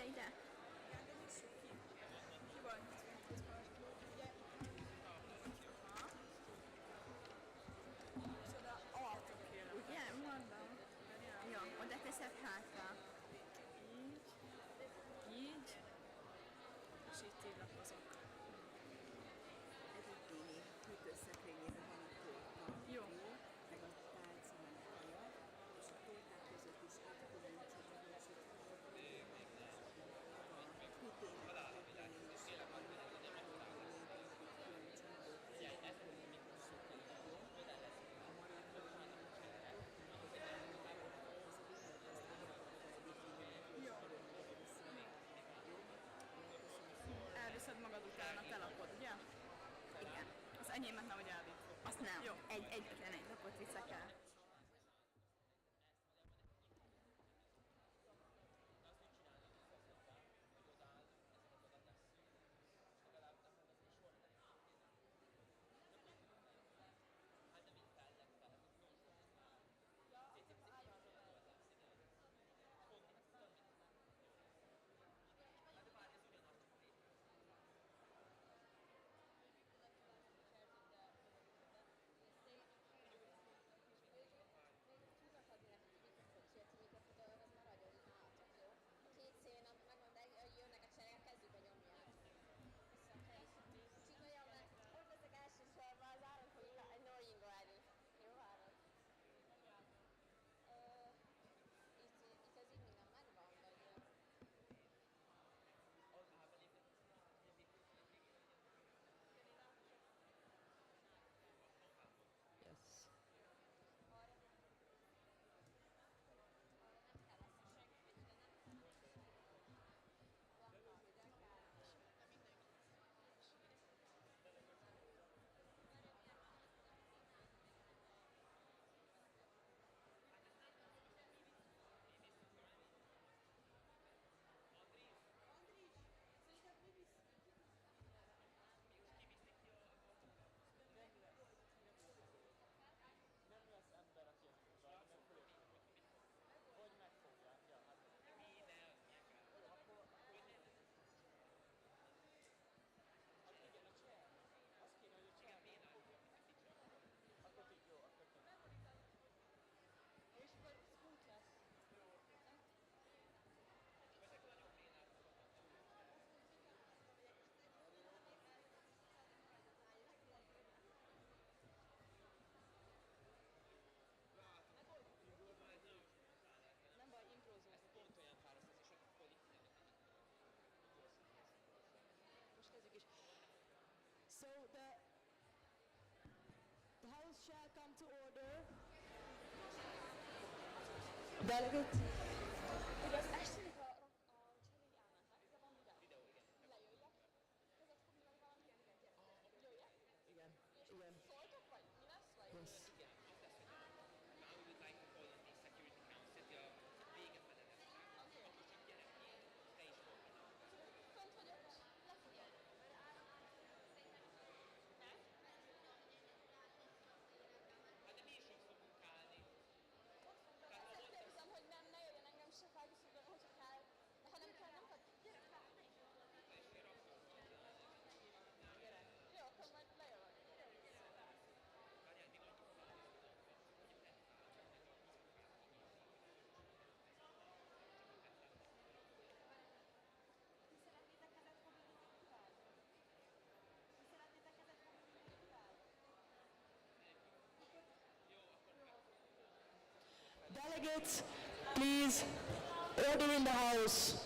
Ide. Ugye? Mondom. Jó, oda teszed hátra. Így. És így tívlapozok. Ez egy Dini hűtőszekrényében van a torta. Jó. Meg a tálca, meg a kaja. És a torták között is átkullancsot, a hűtőt. Elviszed magad után a telapod, ugye? Igen. Az enyémet nehogy elvitt. Azt nem. Jó. Egyetlen egy lapot viszek el. So the House shall come to order. Delegate. Ugye az estének a cseréli állnak, de van ide. Lejöjjek. Kezet fogni meg valami ilyeneket, jöjjek. Igen. Szóltok vagy? Mi lesz vagy? Yes. Fönt vagyok, lefigyelj. Hát de mi is ott fogunk állni. Ezért kérdezem, hogy nem, ne jöjjön Delegates, please, order in the house.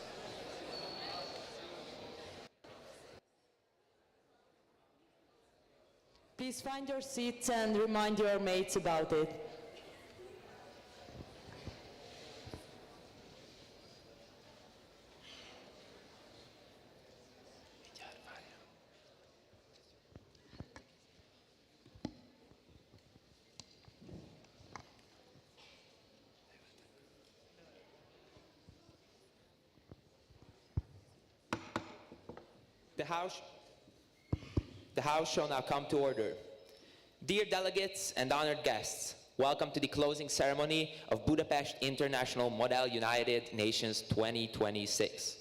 Please find your seats and remind your mates about it. The House shall now come to order. Dear delegates and honored guests, welcome to the closing ceremony of Budapest International Model United Nations 2026.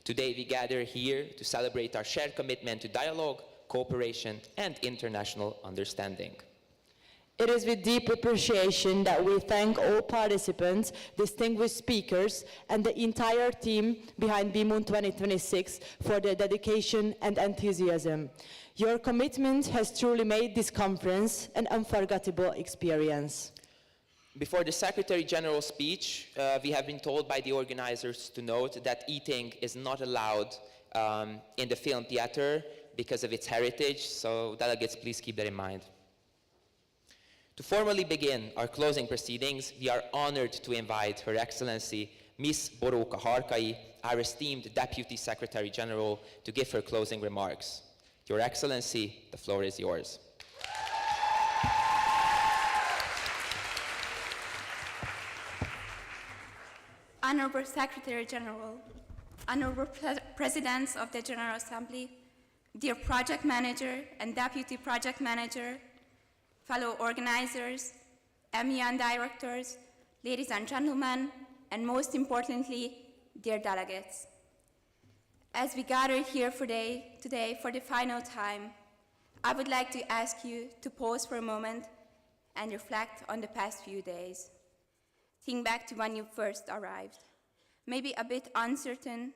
Today we gather here to celebrate our shared commitment to dialogue, cooperation, and international understanding. It is with deep appreciation that we thank all participants, distinguished speakers, and the entire team behind BIMUN 2026 for their dedication and enthusiasm. Your commitment has truly made this conference an unforgettable experience. Before the Secretary General's speech, we have been told by the organizers to note that eating is not allowed in the film theater because of its heritage, so delegates, please keep that in mind. To formally begin our closing proceedings, we are honored to invite Her Excellency Ms. Boróka Harkai, our esteemed Deputy Secretary General, to give her closing remarks. Your Excellency, the floor is yours. Honorable Secretary General, Honorable Presidents of the General Assembly, dear Project Manager and Deputy Project Manager, fellow organizers, MEN directors, ladies and gentlemen, and most importantly, dear delegates. As we gather here today for the final time, I would like to ask you to pause for a moment and reflect on the past few days. Think back to when you first arrived. Maybe a bit uncertain,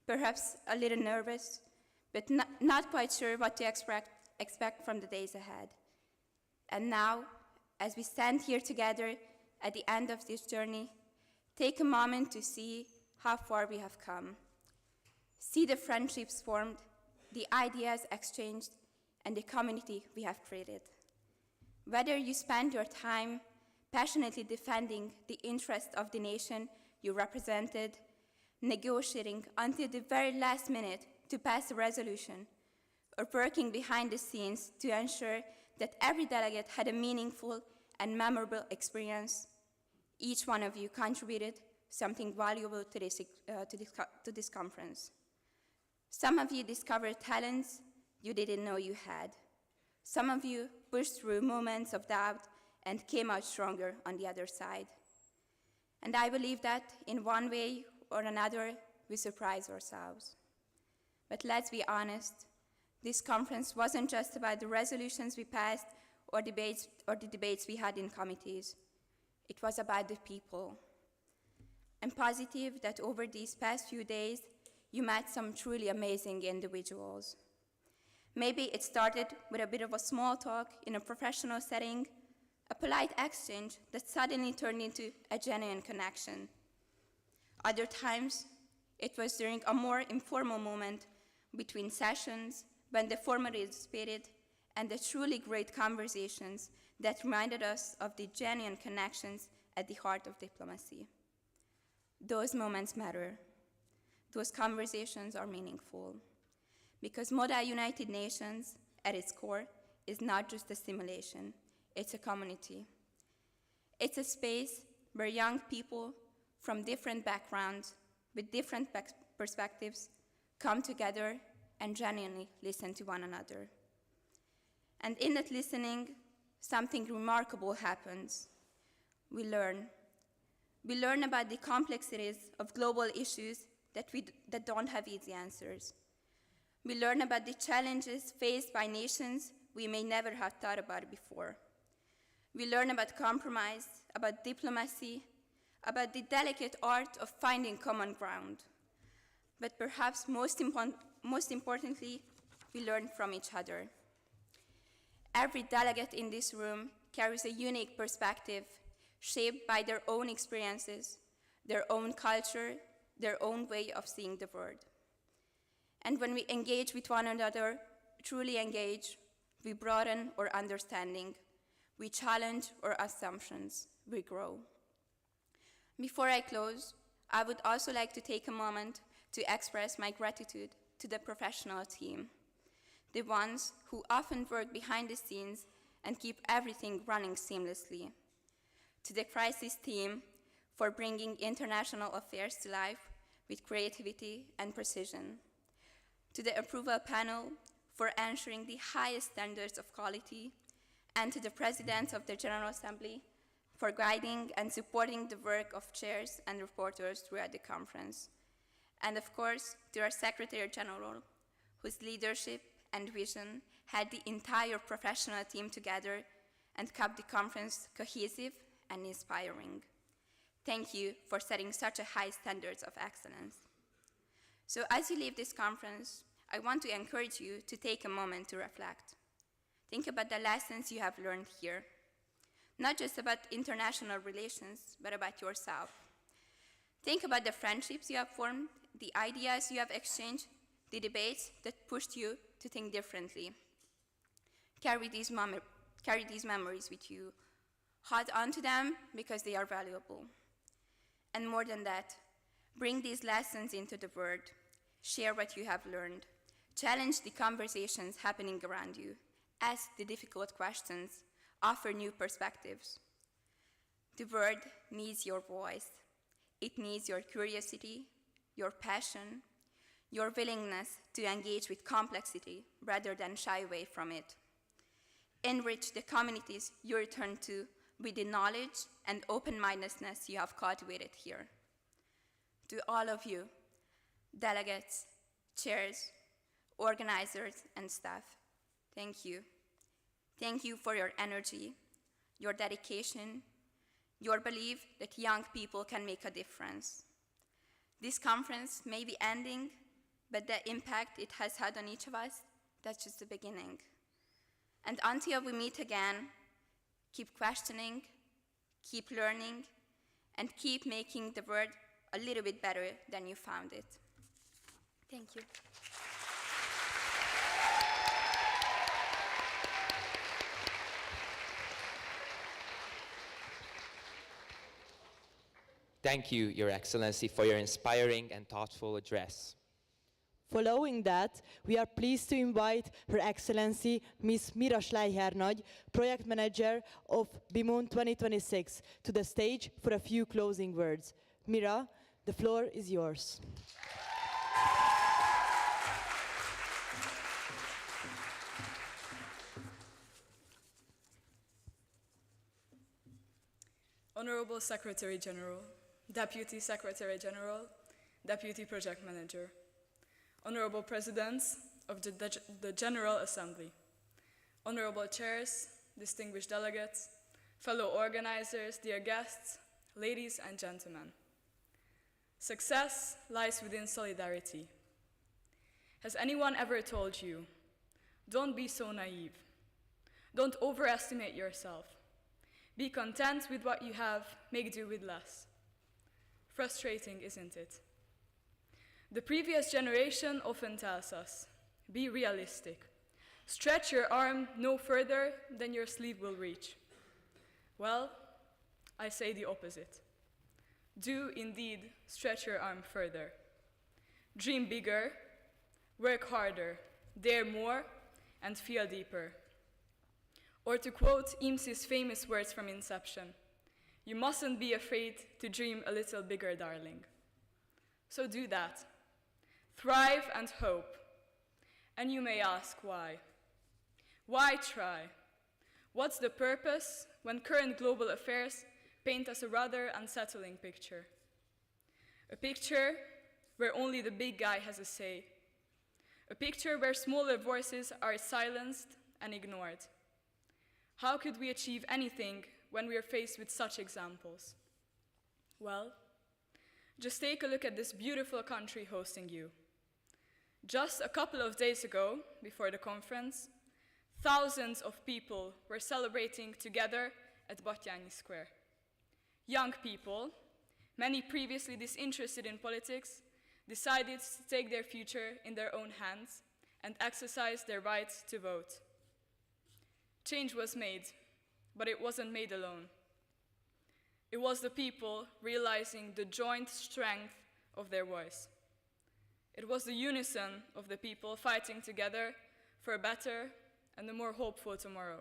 perhaps a little nervous, but not quite sure what to expect from the days ahead. And now, as we stand here together at the end of this journey, take a moment to see how far we have come. See the friendships formed, the ideas exchanged, and the community we have created. Whether you spend your time passionately defending the interests of the nation you represented, negotiating until the very last minute to pass a resolution, or working behind the scenes to ensure that every delegate had a meaningful and memorable experience, each one of you contributed something valuable to this conference. Some of you discovered talents you didn't know you had. Some of you pushed through moments of doubt and came out stronger on the other side. And I believe that in one way or another, we surprised ourselves. But let's be honest, this conference wasn't just about the resolutions we passed or the debates we had in committees. It was about the people. I'm positive that over these past few days, you met some truly amazing individuals. Maybe it started with a bit of a small talk in a professional setting, a polite exchange that suddenly turned into a genuine connection. Other times, it was during a more informal moment between sessions when the formality dissipated and the truly great conversations that reminded us of the genuine connections at the heart of diplomacy. Those moments matter. Those conversations are meaningful. Because Model United Nations, at its core, is not just a simulation, it's a community. It's a space where young people from different backgrounds, with different perspectives, come together and genuinely listen to one another. And in that listening, something remarkable happens. We learn. We learn about the complexities of global issues that don't have easy answers. We learn about the challenges faced by nations we may never have thought about before. We learn about compromise, about diplomacy, about the delicate art of finding common ground. But perhaps most importantly, we learn from each other. Every delegate in this room carries a unique perspective, shaped by their own experiences, their own culture, their own way of seeing the world. And when we engage with one another, truly engage, we broaden our understanding, we challenge our assumptions, we grow. Before I close, I would also like to take a moment to express my gratitude to the professional team, the ones who often work behind the scenes and keep everything running seamlessly. To the crisis team for bringing international affairs to life with creativity and precision. To the approval panel for ensuring the highest standards of quality, and to the President of the General Assembly for guiding and supporting the work of chairs and reporters throughout the conference. And of course, to our Secretary General, whose leadership and vision held the entire professional team together and kept the conference cohesive and inspiring. Thank you for setting such a high standards of excellence. So as you leave this conference, I want to encourage you to take a moment to reflect. Think about the lessons you have learned here, not just about international relations, but about yourself. Think about the friendships you have formed, the ideas you have exchanged, the debates that pushed you to think differently. Carry these memories with you. Hold on to them because they are valuable. And more than that, bring these lessons into the world. Share what you have learned. Challenge the conversations happening around you. Ask the difficult questions. Offer new perspectives. The world needs your voice. It needs your curiosity, your passion, your willingness to engage with complexity rather than shy away from it. Enrich the communities you return to with the knowledge and open-mindedness you have cultivated here. To all of you, delegates, chairs, organizers, and staff, thank you. Thank you for your energy, your dedication, your belief that young people can make a difference. This conference may be ending, but the impact it has had on each of us, that's just the beginning. And until we meet again, keep questioning, keep learning, and keep making the world a little bit better than you found it. Thank you. Thank you, Your Excellency, for your inspiring and thoughtful address. Following that, we are pleased to invite Her Excellency Ms. Mira Schleicher-Nagy, Project Manager of BIMUN 2026, to the stage for a few closing words. Mira, the floor is yours. Honorable Secretary General, Deputy Secretary General, Deputy Project Manager, Honorable Presidents of the General Assembly, Honorable Chairs, distinguished delegates, fellow organizers, dear guests, ladies and gentlemen. Success lies within solidarity. Has anyone ever told you, don't be so naive, don't overestimate yourself, be content with what you have, make do with less? Frustrating, isn't it? The previous generation often tells us, be realistic. Stretch your arm no further than your sleeve will reach. Well, I say the opposite. Do indeed stretch your arm further. Dream bigger, work harder, dare more, and feel deeper. Or to quote Imse's famous words from Inception, you mustn't be afraid to dream a little bigger, darling. So do that. Thrive and hope. And you may ask why. Why try? What's the purpose when current global affairs paint us a rather unsettling picture? A picture where only the big guy has a say. A picture where smaller voices are silenced and ignored. How could we achieve anything when we are faced with such examples? Well, just take a look at this beautiful country hosting you. Just a couple of days ago, before the conference, thousands of people were celebrating together at Batyányi Square. Young people, many previously disinterested in politics, decided to take their future in their own hands and exercise their right to vote. Change was made, but it wasn't made alone. It was the people realizing the joint strength of their voice. It was the unison of the people fighting together for a better and a more hopeful tomorrow.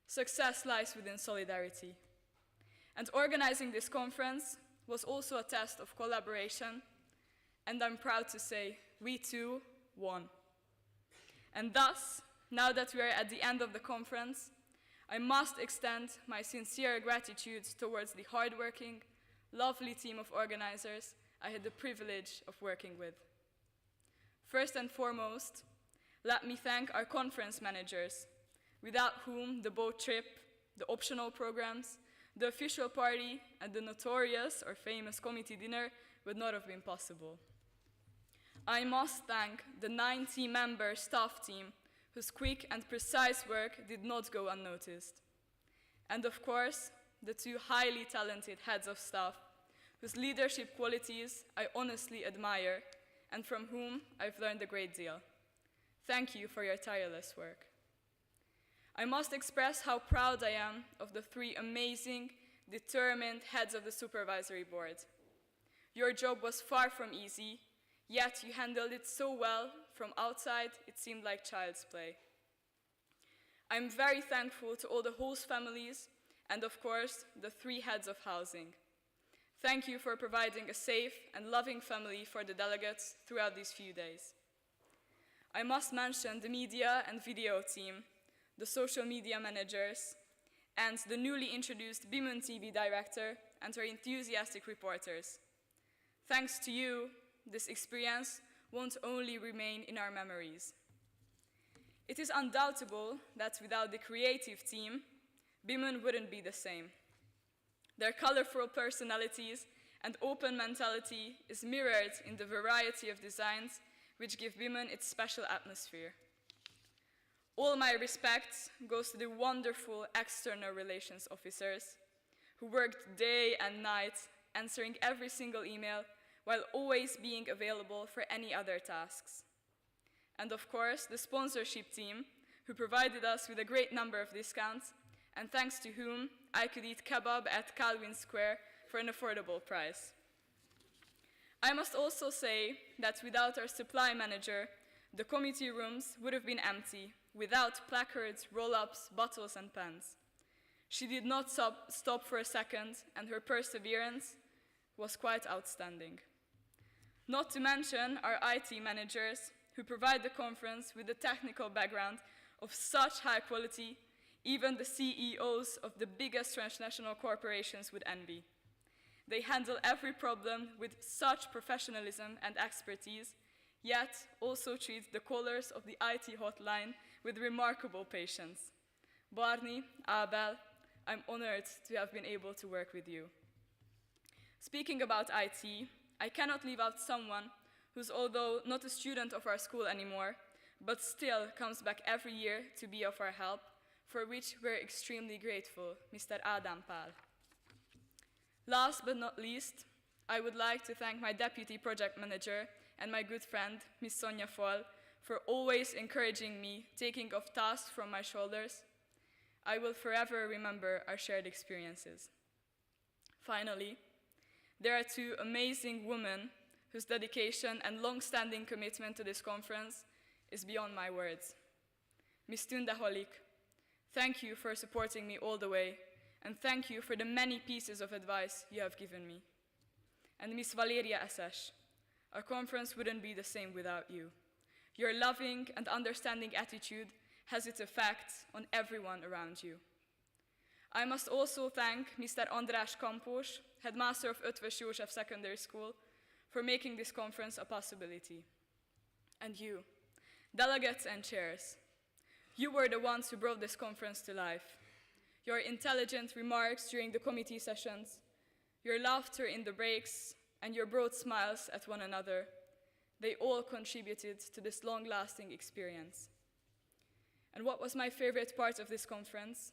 Success lies within solidarity. And organizing this conference was also a test of collaboration, and I'm proud to say we too won. And thus, now that we are at the end of the conference, I must extend my sincere gratitude towards the hardworking, lovely team of organizers I had the privilege of working with. First and foremost, let me thank our conference managers, without whom the boat trip, the optional programs, the official party, and the notorious or famous committee dinner would not have been possible. I must thank the 90-member staff team whose quick and precise work did not go unnoticed. And of course, the two highly talented heads of staff whose leadership qualities I honestly admire and from whom I've learned a great deal. Thank you for your tireless work. I must express how proud I am of the three amazing, determined heads of the supervisory board. Your job was far from easy, yet you handled it so well, from outside it seemed like child's play. I'm very thankful to all the host families and, of course, the three heads of housing. Thank you for providing a safe and loving family for the delegates throughout these few days. I must mention the media and video team, the social media managers, and the newly introduced BIMUN TV director and her enthusiastic reporters. Thanks to you, this experience won't only remain in our memories. It is undoubtable that without the creative team, BIMUN wouldn't be the same. Their colorful personalities and open mentality is mirrored in the variety of designs which give BIMUN its special atmosphere. All my respect goes to the wonderful external relations officers who worked day and night answering every single email while always being available for any other tasks. And of course, the sponsorship team who provided us with a great number of discounts and thanks to whom I could eat kebab at Calvin Square for an affordable price. I must also say that without our supply manager, the committee rooms would have been empty, without placards, roll-ups, bottles, and pens. She did not stop for a second, and her perseverance was quite outstanding. Not to mention our IT managers, who provide the conference with a technical background of such high quality, even the CEOs of the biggest transnational corporations would envy. They handle every problem with such professionalism and expertise, yet also treat the callers of the IT hotline with remarkable patience. Barney, Abel, I'm honored to have been able to work with you. Speaking about IT, I cannot leave out someone who's, although not a student of our school anymore, but still comes back every year to be of our help, for which we're extremely grateful, Mr. Adam Pál. Last but not least, I would like to thank my deputy project manager and my good friend, Ms. Sonja Fall, for always encouraging me, taking off tasks from my shoulders. I will forever remember our shared experiences. Finally, there are two amazing women whose dedication and long-standing commitment to this conference is beyond my words. Ms. Tünde Holik, thank you for supporting me all the way, and thank you for the many pieces of advice you have given me. And Ms. Valeria Eszes, our conference wouldn't be the same without you. Your loving and understanding attitude has its effect on everyone around you. I must also thank Mr. András Kampos, headmaster of Eötvös József Secondary School, for making this conference a possibility. And you, delegates and chairs, you were the ones who brought this conference to life. Your intelligent remarks during the committee sessions, your laughter in the breaks, and your broad smiles at one another, they all contributed to this long-lasting experience. And what was my favorite part of this conference?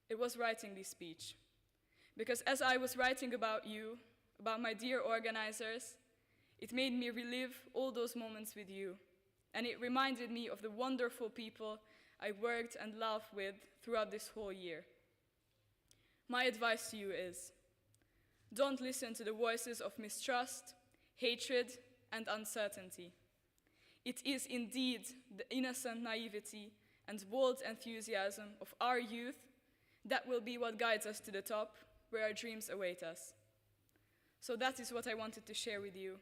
It was writing this speech. Because as I was writing about you, about my dear organizers, it made me relive all those moments with you, and it reminded me of the wonderful people I worked and laughed with throughout this whole year. My advice to you is, don't listen to the voices of mistrust, hatred, and uncertainty. It is indeed the innocent naivety and bold enthusiasm of our youth that will be what guides us to the top, where our dreams await us. So that is what I wanted to share with you.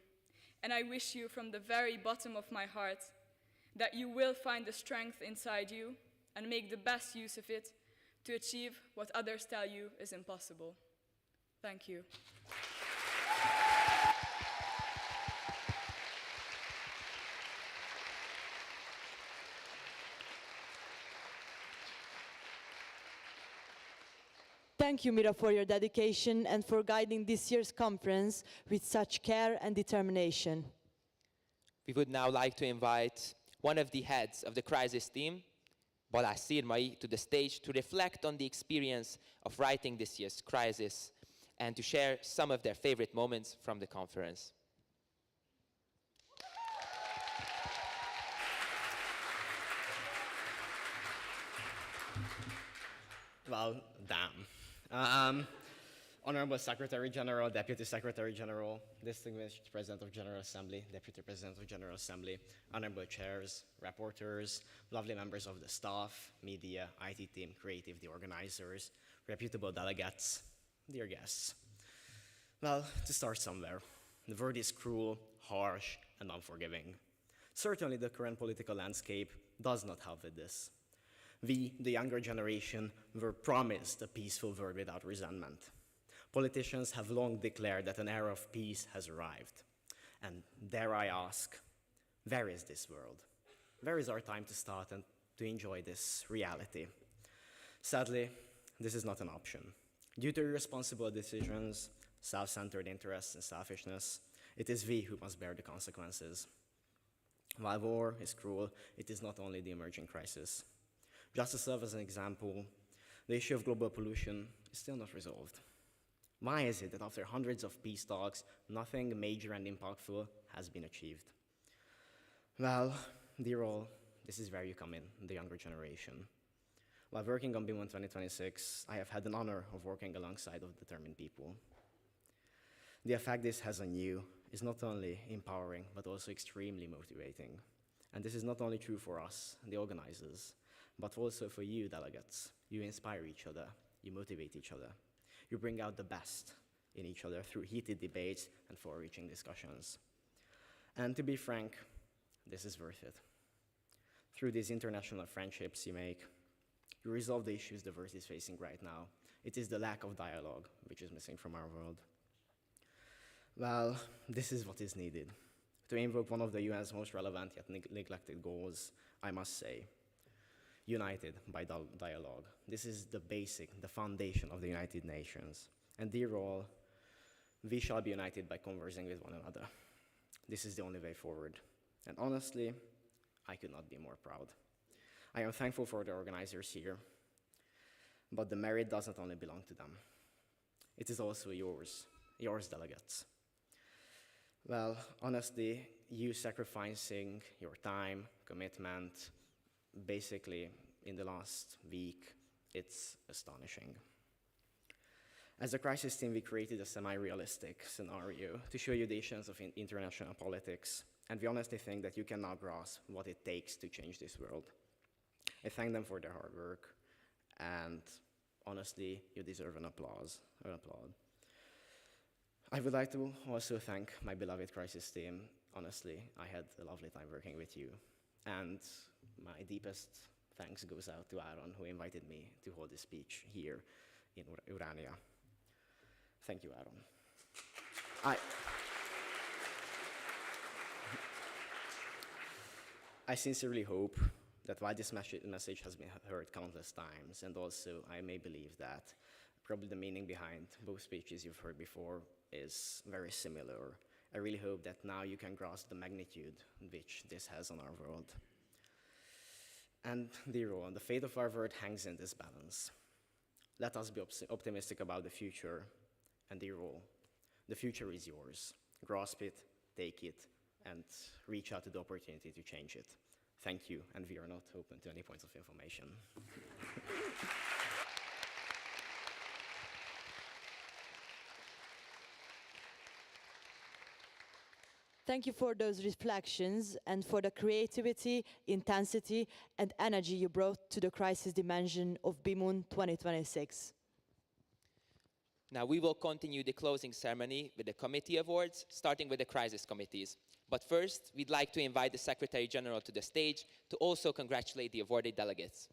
And I wish you from the very bottom of my heart that you will find the strength inside you and make the best use of it to achieve what others tell you is impossible. Thank you. Thank you, Mira, for your dedication and for guiding this year's conference with such care and determination. We would now like to invite one of the heads of the crisis team, Balázs Szirmai, to the stage to reflect on the experience of writing this year's crisis and to share some of their favorite moments from the conference. Well, damn. Honorable Secretary General, Deputy Secretary General, Distinguished President of General Assembly, Deputy President of General Assembly, Honorable Chairs, Rapporteurs, lovely members of the staff, media, IT team, creative, the organizers, reputable delegates, dear guests. Well, to start somewhere, the word is cruel, harsh, and unforgiving. Certainly the current political landscape does not help with this. We, the younger generation, were promised a peaceful world without resentment. Politicians have long declared that an era of peace has arrived. And dare I ask, where is this world? Where is our time to start and to enjoy this reality? Sadly, this is not an option. Due to irresponsible decisions, self-centered interests, and selfishness, it is we who must bear the consequences. While war is cruel, it is not only the emerging crisis. Just to serve as an example, the issue of global pollution is still not resolved. Why is it that after hundreds of peace talks, nothing major and impactful has been achieved? Well, dear all, this is where you come in, the younger generation. While working on BIMUN 2026, I have had the honor of working alongside of determined people. The effect this has on you is not only empowering, but also extremely motivating. And this is not only true for us, the organizers, but also for you, delegates. You inspire each other, you motivate each other. You bring out the best in each other through heated debates and far-reaching discussions. And to be frank, this is worth it. Through these international friendships you make, you resolve the issues the world is facing right now. It is the lack of dialogue which is missing from our world. Well, this is what is needed. To invoke one of the UN's most relevant yet neglected goals, I must say, united by dialogue. This is the basic, the foundation of the United Nations. And dear all, we shall be united by conversing with one another. This is the only way forward. And honestly, I could not be more proud. I am thankful for the organizers here, but the merit does not only belong to them. It is also yours, delegates. Well, honestly, you sacrificing your time, commitment, basically in the last week, it's astonishing. As a crisis team, we created a semi-realistic scenario to show you the issues of international politics, and we honestly think that you can now grasp what it takes to change this world. I thank them for their hard work, and honestly, you deserve an applaud. I would like to also thank my beloved crisis team. Honestly, I had a lovely time working with you. And my deepest thanks goes out to Aaron, who invited me to hold this speech here in Urania. Thank you, Aaron. I sincerely hope that while this message has been heard countless times, and also I may believe that probably the meaning behind both speeches you've heard before is very similar. I really hope that now you can grasp the magnitude which this has on our world. And dear all, the fate of our world hangs in this balance. Let us be optimistic about the future and the role. The future is yours. Grasp it, take it, and reach out to the opportunity to change it. Thank you, and we are not open to any points of information. Thank you for those reflections and for the creativity, intensity, and energy you brought to the crisis dimension of BIMUN 2026. Now we will continue the closing ceremony with the committee awards, starting with the crisis committees. But first, we'd like to invite the Secretary General to the stage to also congratulate the awarded delegates.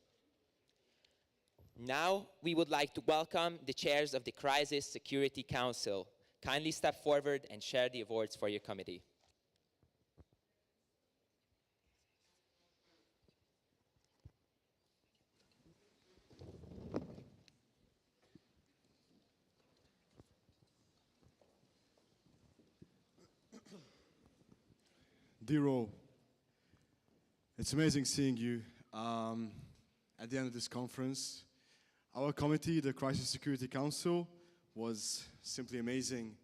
Now, we would like to welcome the chairs of the Crisis Security Council. Kindly step forward and share the awards for your committee. Dear all, it's amazing seeing you at the end of this conference. Our committee, the Crisis Security Council, was simply amazing.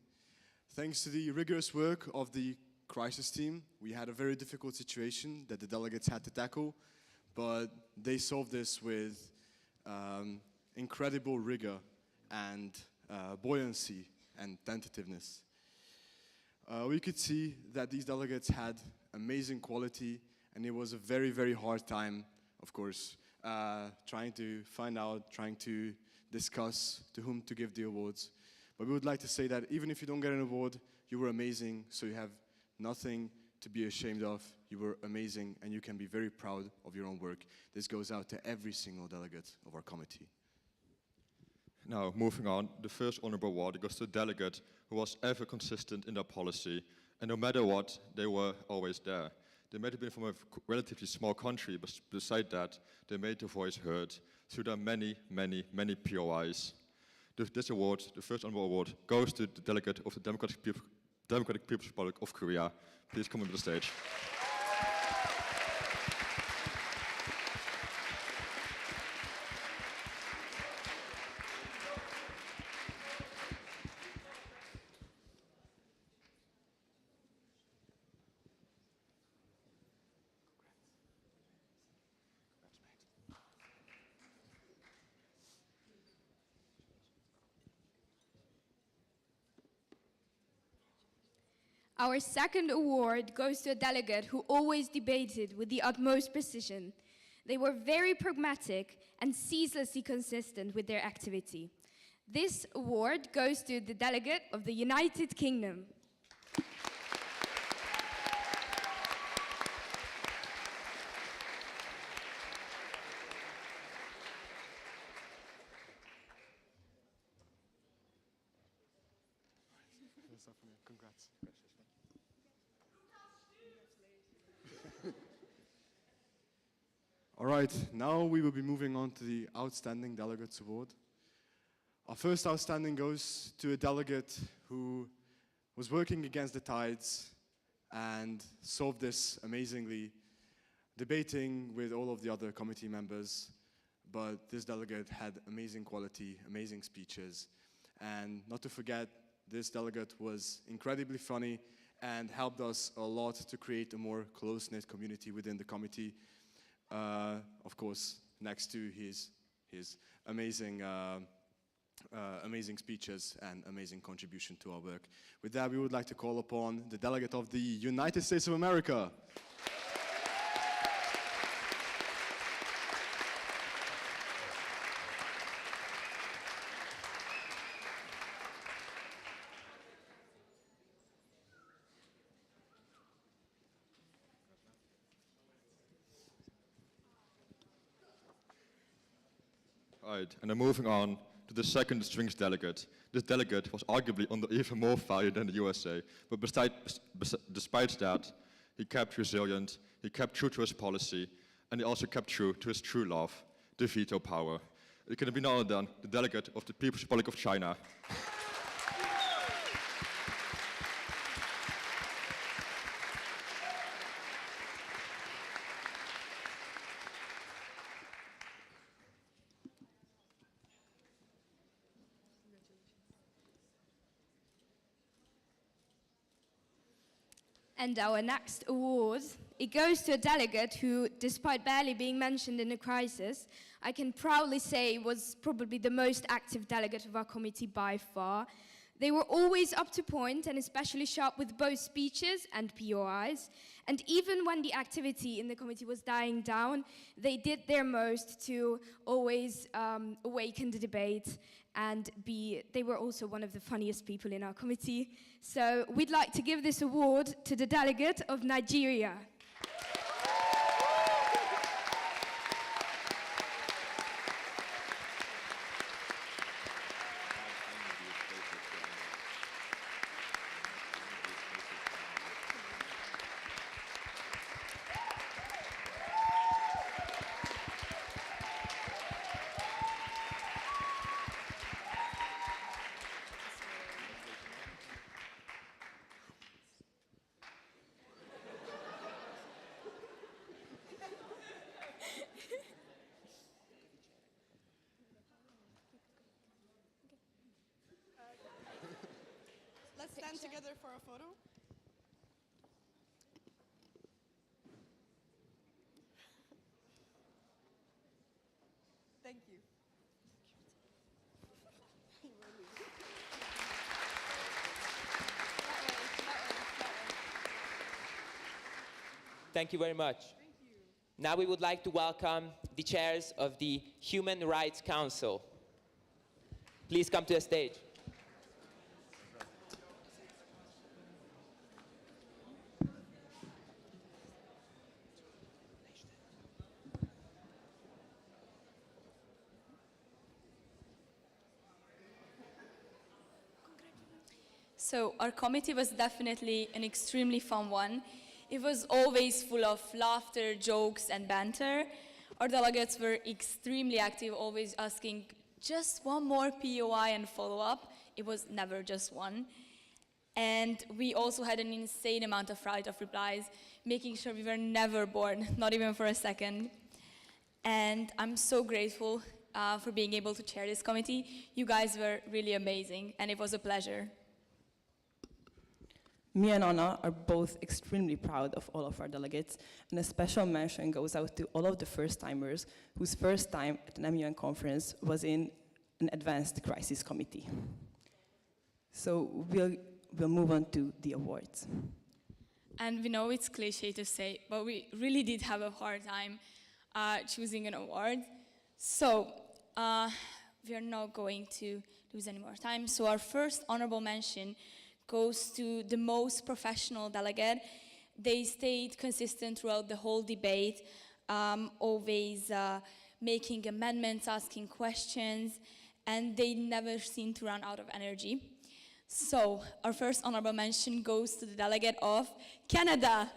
Thanks to the rigorous work of the crisis team, we had a very difficult situation that the delegates had to tackle, but they solved this with incredible rigor and buoyancy and tentativeness. We could see that these delegates had amazing quality, and it was a very, very hard time, of course, trying to find out, trying to discuss to whom to give the awards. But we would like to say that even if you don't get an award, you were amazing, so you have nothing to be ashamed of. You were amazing, and you can be very proud of your own work. This goes out to every single delegate of our committee. Now, moving on, the first honorable award goes to a delegate who was ever consistent in their policy, and no matter what, they were always there. They may have been from a relatively small country, but beside that, they made their voice heard through their many, many, many POIs. This award, the first honorable award, goes to the delegate of the Democratic People's Republic of Korea. Please come to the stage. Our second award goes to a delegate who always debated with the utmost precision. They were very pragmatic and ceaselessly consistent with their activity. This award goes to the delegate of the United Kingdom. Congrats. All right, now we will be moving on to the Outstanding Delegates Award. Our first outstanding goes to a delegate who was working against the tides and solved this amazingly, debating with all of the other committee members, but this delegate had amazing quality, amazing speeches, and not to forget, this delegate was incredibly funny and helped us a lot to create a more close-knit community within the committee. Of course, next to his amazing, amazing speeches and amazing contribution to our work. With that, we would like to call upon the delegate of the United States of America. Right, and then moving on to the second distinguished delegate. This delegate was arguably under even more fire than the USA, but despite that, he kept resilient, he kept true to his policy, and he also kept true to his true love, the veto power. It can be none other than the delegate of the People's Republic of China. And our next award, it goes to a delegate who, despite barely being mentioned in the crisis, I can proudly say was probably the most active delegate of our committee by far. They were always up to point and especially sharp with both speeches and POIs. And even when the activity in the committee was dying down, they did their most to always awaken the debate, and they were also one of the funniest people in our committee. So we'd like to give this award to the delegate of Nigeria. Let's stand together for a photo. Thank you. Thank you very much. Now we would like to welcome the chairs of the Human Rights Council. Please come to the stage. So our committee was definitely an extremely fun one. It was always full of laughter, jokes, and banter. Our delegates were extremely active, always asking just one more POI and follow-up. It was never just one. And we also had an insane amount of right of replies, making sure we were never bored, not even for a second. And I'm so grateful for being able to chair this committee. You guys were really amazing, and it was a pleasure. Me and Anna are both extremely proud of all of our delegates, and a special mention goes out to all of the first-timers whose first time at an MUN conference was in an advanced crisis committee. So we'll move on to the awards. And we know it's cliche to say, but we really did have a hard time choosing an award. So we are not going to lose any more time. So our first honorable mention goes to the most professional delegate. They stayed consistent throughout the whole debate, always making amendments, asking questions, and they never seemed to run out of energy. So our first honorable mention goes to the delegate of Canada.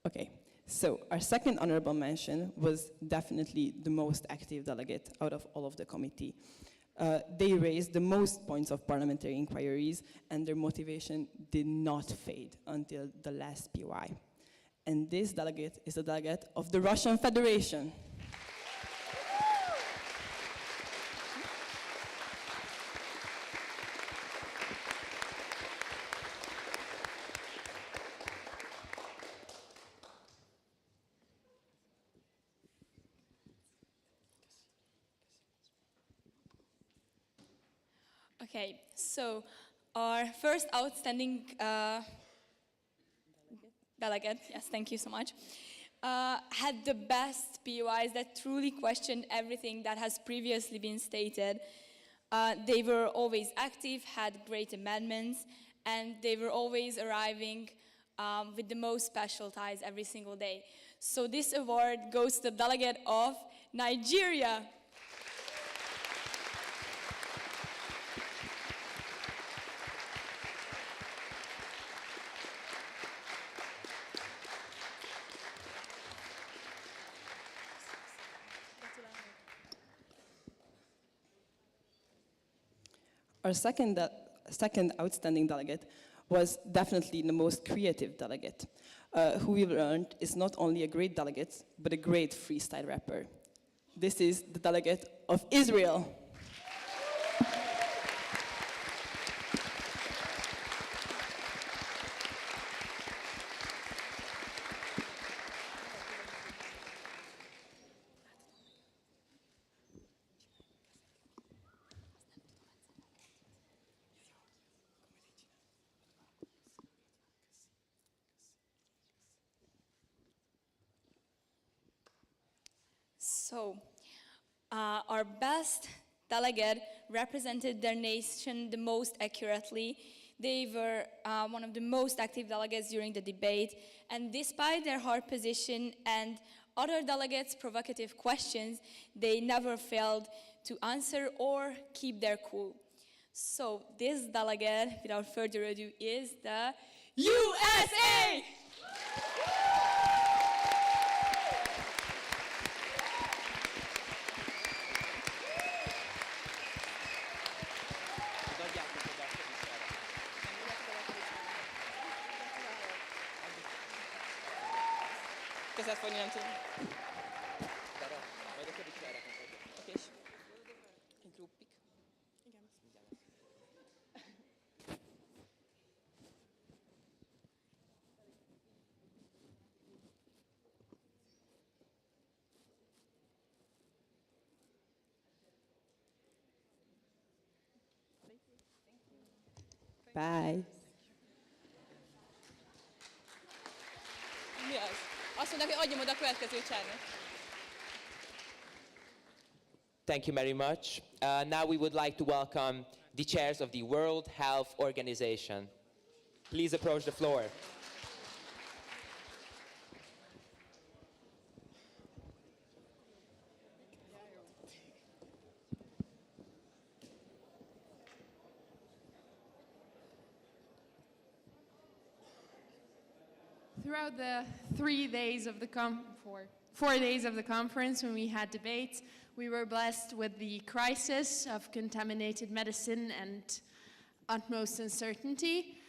Okay, so our second honorable mention was definitely the most active delegate out of all of the committee. They raised the most points of parliamentary inquiries, and their motivation did not fade until the last POI. And this delegate is the delegate of the Russian Federation. Okay, so our first outstanding delegate, yes, thank you so much, had the best POIs that truly questioned everything that has previously been stated. They were always active, had great amendments, and they were always arriving with the most special ties every single day. So this award goes to the delegate of Nigeria. Our second outstanding delegate was definitely the most creative delegate, who we learned is not only a great delegate, but a great freestyle rapper. This is the delegate of Israel. So, our best delegate represented their nation the most accurately. They were one of the most active delegates during the debate, and despite their hard position and other delegates' provocative questions, they never failed to answer or keep their cool. So, this delegate, without further ado, is the USA! Kezet fogni nem tudom. Oké, és egy gruppik. Igen. Bye. Mi az? Azt mondják, hogy adjam oda a következő csárnak. Thank you very much. Now we would like to welcome the chairs of the World Health Organization. Please approach the floor. Throughout the 4 days of the conference, when we had debates, we were blessed with the crisis of contaminated medicine and utmost uncertainty.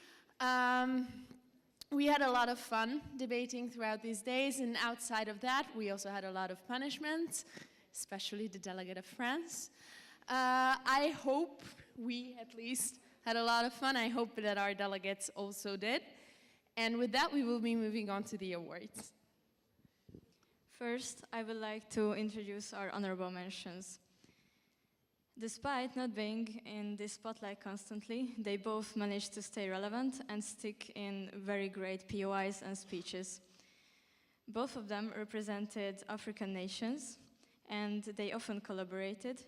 We had a lot of fun debating throughout these days, and outside of that, we also had a lot of punishments, especially the delegate of France. I hope we, at least, had a lot of fun. I hope that our delegates also did. And with that, we will be moving on to the awards. First, I would like to introduce our honorable mentions. Despite not being in the spotlight constantly, they both managed to stay relevant and stick in very great POIs and speeches. Both of them represented African nations, and they often collaborated,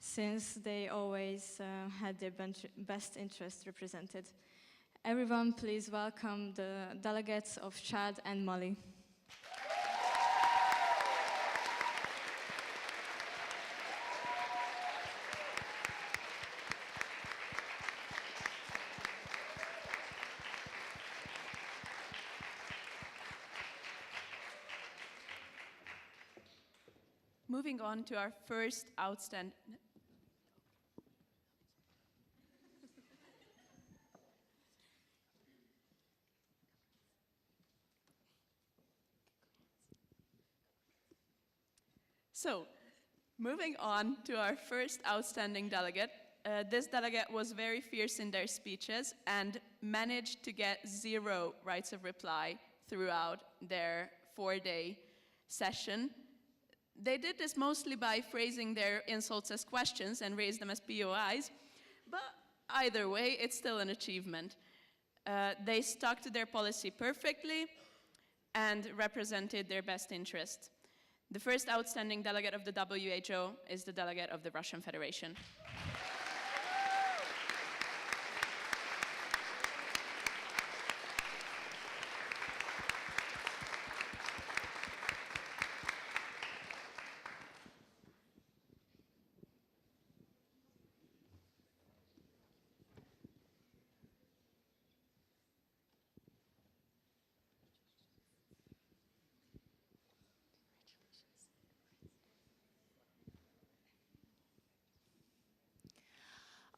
since they always had their best interests represented. Everyone, please welcome the delegates of Chad and Mali. Moving on to our first outstanding... So, moving on to our first outstanding delegate. This delegate was very fierce in their speeches and managed to get 0 rights of reply throughout their 4-day session. They did this mostly by phrasing their insults as questions and raised them as POIs, but either way, it's still an achievement. They stuck to their policy perfectly and represented their best interest. The first outstanding delegate of the WHO is the delegate of the Russian Federation.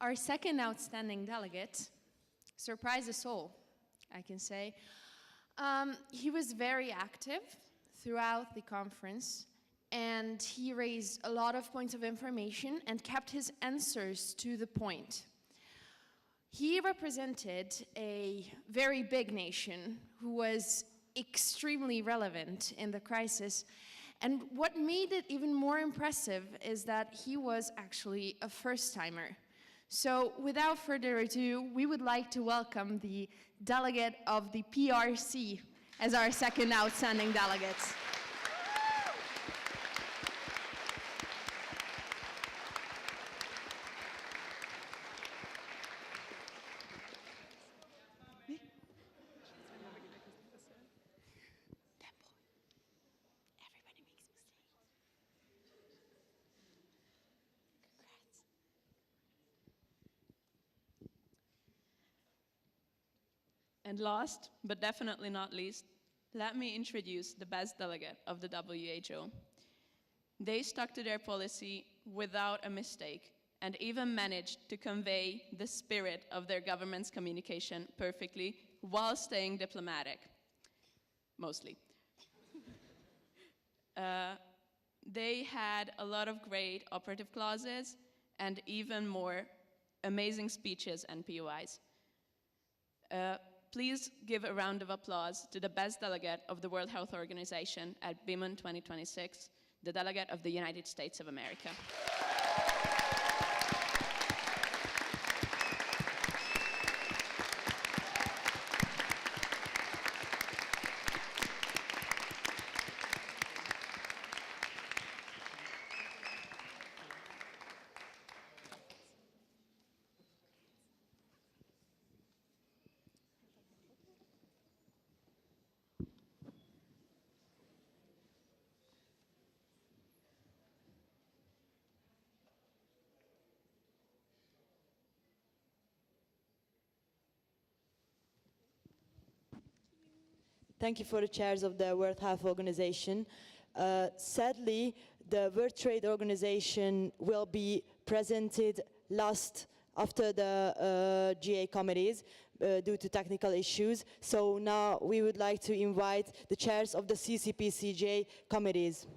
Our second outstanding delegate surprised us all, I can say. He was very active throughout the conference, and he raised a lot of points of information and kept his answers to the point. He represented a very big nation who was extremely relevant in the crisis. And what made it even more impressive is that he was actually a first-timer. So without further ado, we would like to welcome the delegate of the PRC as our second outstanding delegate. And last, but definitely not least, let me introduce the best delegate of the WHO. They stuck to their policy without a mistake and even managed to convey the spirit of their government's communication perfectly while staying diplomatic, mostly. They had a lot of great operative clauses and even more amazing speeches and POIs. Please give a round of applause to the best delegate of the World Health Organization at BIMUN 2026, the delegate of the United States of America. Thank you for the chairs of the World Health Organization. Sadly, the World Trade Organization will be presented last after the GA committees due to technical issues. So now we would like to invite the chairs of the CCPCJ committees.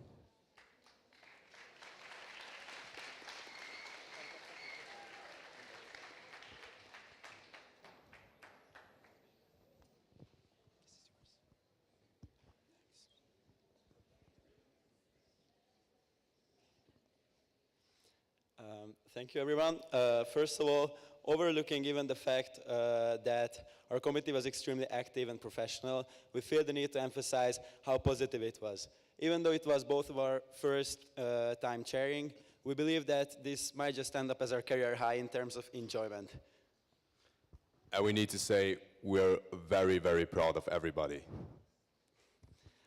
Thank you, everyone. First of all, overlooking even the fact that our committee was extremely active and professional, we feel the need to emphasize how positive it was. Even though it was both of our first time chairing, we believe that this might just end up as our career high in terms of enjoyment. And we need to say we're very, very proud of everybody.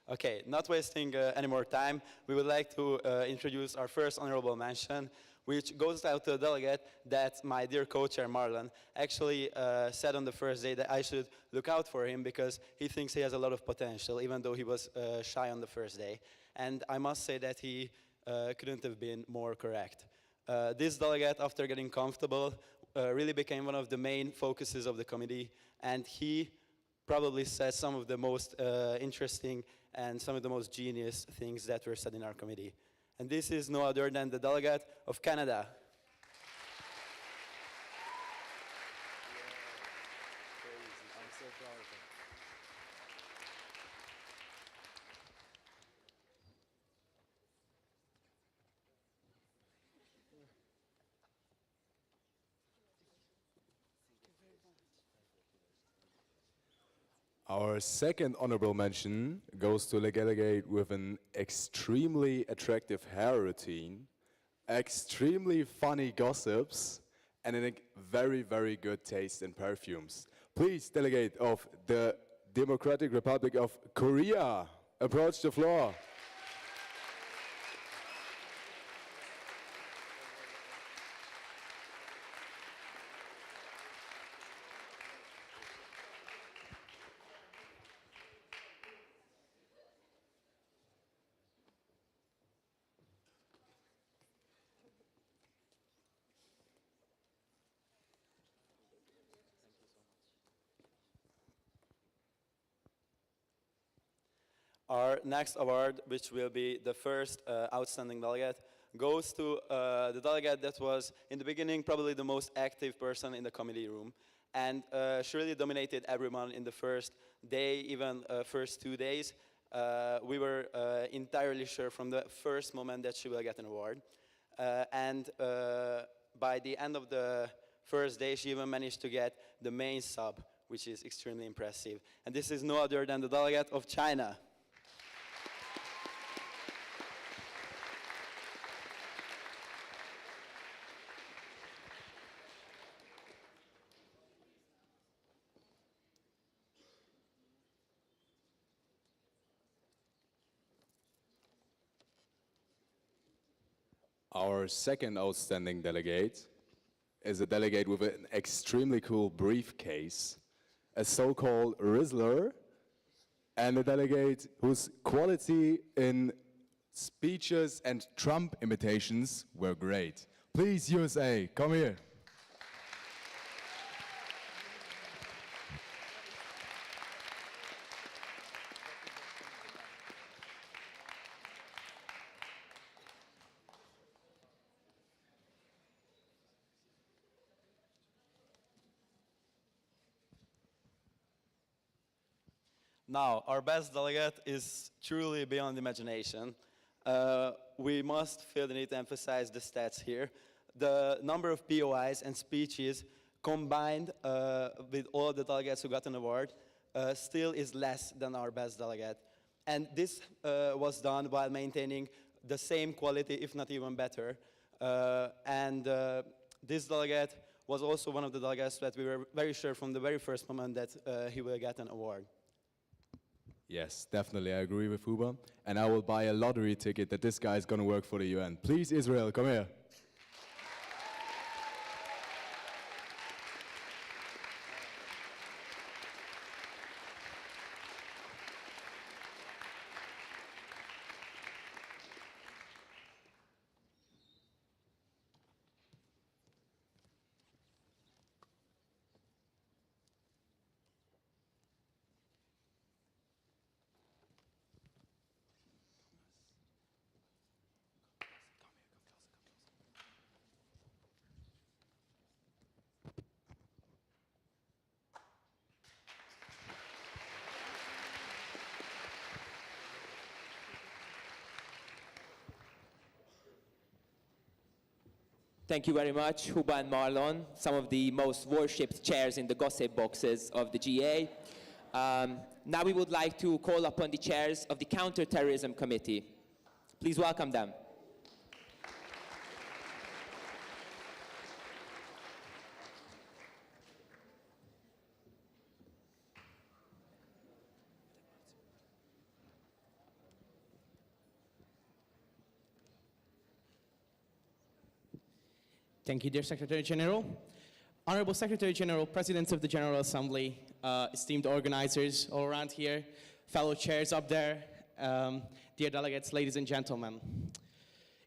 Okay, not wasting any more time, we would like to introduce our first honorable mention, which goes out to a delegate that my dear co-chair Marlon actually said on the first day that I should look out for him because he thinks he has a lot of potential, even though he was shy on the first day. And I must say that he couldn't have been more correct. This delegate, after getting comfortable, really became one of the main focuses of the committee, and he probably said some of the most interesting and some of the most genius things that were said in our committee. And this is no other than the delegate of Canada. Our second honorable mention goes to a delegate with an extremely attractive hair routine, extremely funny gossips, and a very, very good taste in perfumes. Please, delegate of the Democratic Republic of Korea, approach the floor. Our next award, which will be the first outstanding delegate, goes to the delegate that was, in the beginning, probably the most active person in the committee room, and surely dominated everyone in the first day, even first 2 days. We were entirely sure from the first moment that she will get an award. And by the end of the first day, she even managed to get the main sub, which is extremely impressive. And this is no other than the delegate of China. Our second outstanding delegate is a delegate with an extremely cool briefcase, a so-called Rizzler, and a delegate whose quality in speeches and Trump imitations were great. Please, USA, come here. Now, our best delegate is truly beyond imagination. We must feel the need to emphasize the stats here. The number of POIs and speeches combined with all the delegates who got an award still is less than our best delegate. And this was done while maintaining the same quality, if not even better. This delegate was also one of the delegates that we were very sure from the very first moment that he will get an award. Yes, definitely, I agree with Huber. And I will buy a lottery ticket that this guy is going to work for the UN. Please, Israel, come here. Thank you very much, Huba and Marlon, some of the most worshipped chairs in the gossip boxes of the GA. Now we would like to call upon the chairs of the Counterterrorism Committee. Please welcome them. Thank you, dear Secretary General. Honorable Secretary General, Presidents of the General Assembly, esteemed organizers all around here, fellow chairs up there, dear delegates, ladies and gentlemen.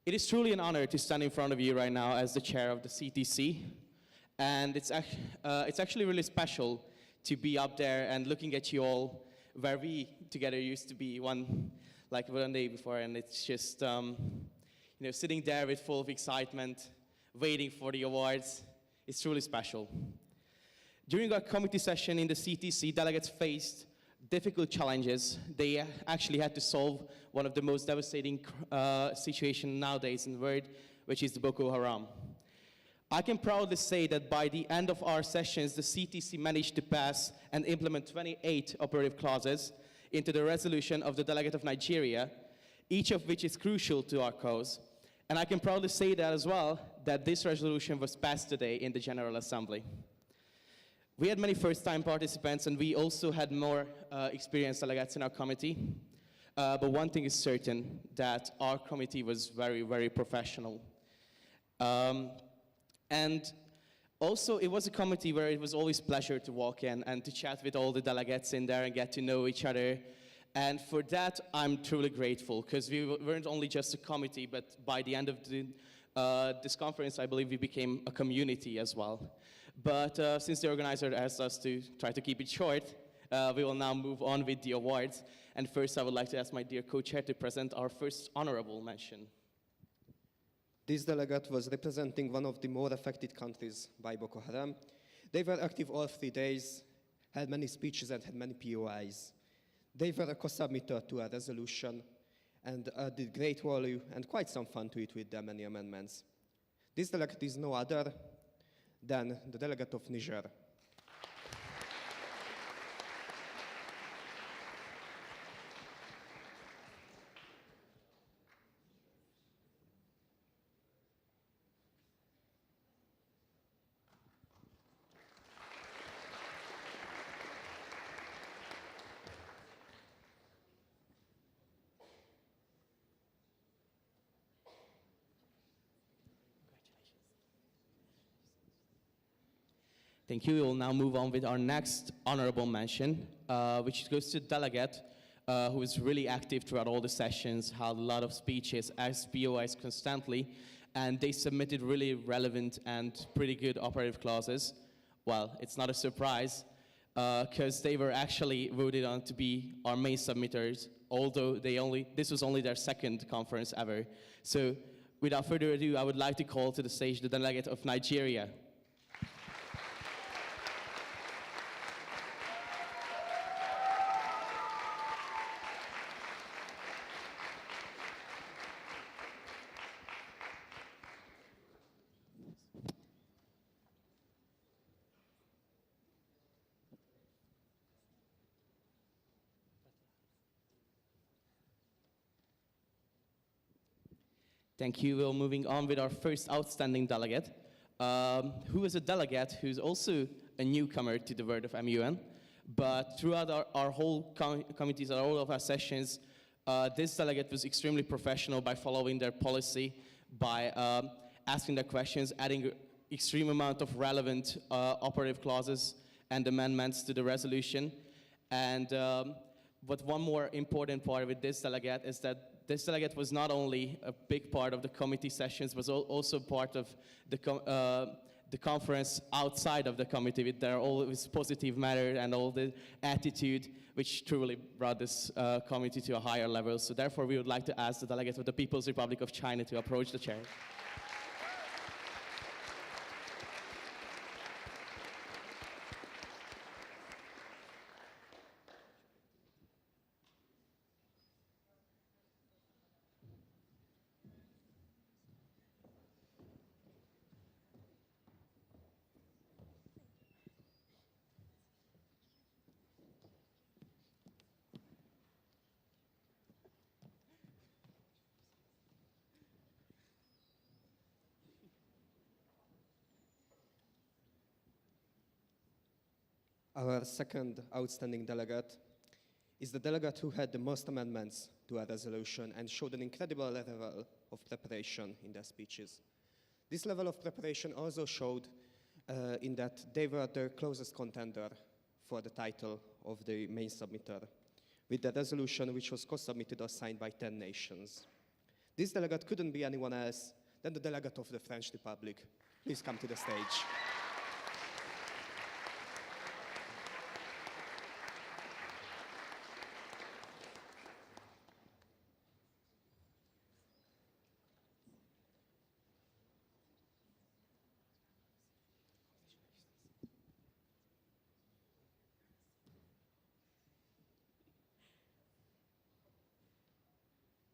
It is truly an honor to stand in front of you right now as the chair of the CTC. And it's actually really special to be up there and looking at you all where we together used to be one day before. And it's just, sitting there with full of excitement, waiting for the awards. It's truly special. During our committee session in the CTC, delegates faced difficult challenges. They actually had to solve one of the most devastating situations nowadays in the world, which is the Boko Haram. I can proudly say that by the end of our sessions, the CTC managed to pass and implement 28 operative clauses into the resolution of the delegate of Nigeria, each of which is crucial to our cause. And I can proudly say that as well, that this resolution was passed today in the General Assembly. We had many first-time participants, and we also had more experienced delegates in our committee. But one thing is certain, that our committee was very, very professional. And also, it was a committee where it was always a pleasure to walk in and to chat with all the delegates in there and get to know each other. And for that, I'm truly grateful, because we weren't only just a committee, but by the end of this conference, I believe we became a community as well. But since the organizer asked us to try to keep it short, we will now move on with the awards. And first, I would like to ask my dear co-chair to present our first honorable mention. This delegate was representing one of the more affected countries by Boko Haram. They were active all 3 days, held many speeches and had many POIs. They were a co-submitter to a resolution and did great value and quite some fun to it with their many amendments. This delegate is no other than the delegate of Niger. Thank you. We will now move on with our next honorable mention, which goes to delegate who was really active throughout all the sessions, held a lot of speeches, asked POIs constantly, and they submitted really relevant and pretty good operative clauses. Well, it's not a surprise, because they were actually voted on to be our main submitters, although this was only their second conference ever. So without further ado, I would like to call to the stage the delegate of Nigeria. Thank you. We're moving on with our first outstanding delegate, who is a delegate who's also a newcomer to the world of MUN. But throughout our whole committees and all of our sessions, this delegate was extremely professional by following their policy, by asking their questions, adding extreme amount of relevant operative clauses and amendments to the resolution. And but one more important part with this delegate is that this delegate was not only a big part of the committee sessions, but also part of the conference outside of the committee with their always positive manner and all the attitude, which truly brought this committee to a higher level. So therefore, we would like to ask the delegate of the People's Republic of China to approach the chair. Our second outstanding delegate is the delegate who had the most amendments to our resolution and showed an incredible level of preparation in their speeches. This level of preparation also showed in that they were the closest contender for the title of the main submitter, with the resolution which was co-submitted or signed by 10 nations. This delegate couldn't be anyone else than the delegate of the French Republic. Please come to the stage.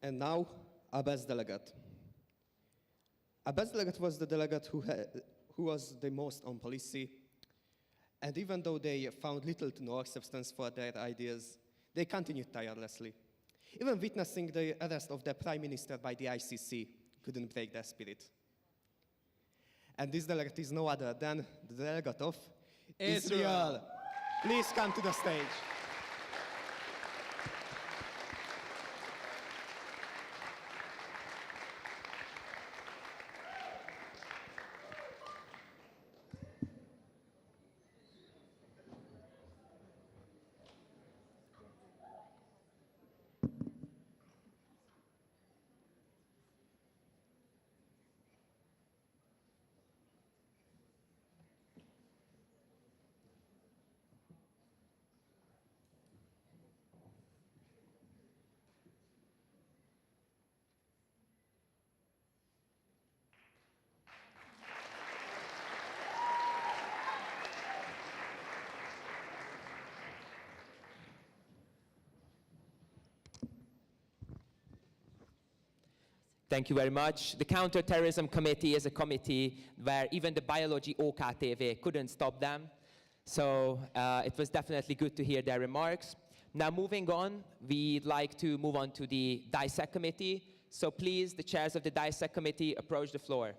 And now, our best delegate. Our best delegate was the delegate who was the most on policy. And even though they found little to no acceptance for their ideas, they continued tirelessly. Even witnessing the arrest of their prime minister by the ICC couldn't break their spirit. And this delegate is no other than the delegate of Israel. Please come to the stage. Thank you very much. The Counterterrorism Committee is a committee where even the biology OKTV couldn't stop them. So it was definitely good to hear their remarks. Now moving on, we'd like to move on to the DISEC Committee. So please, the chairs of the DISEC Committee approach the floor.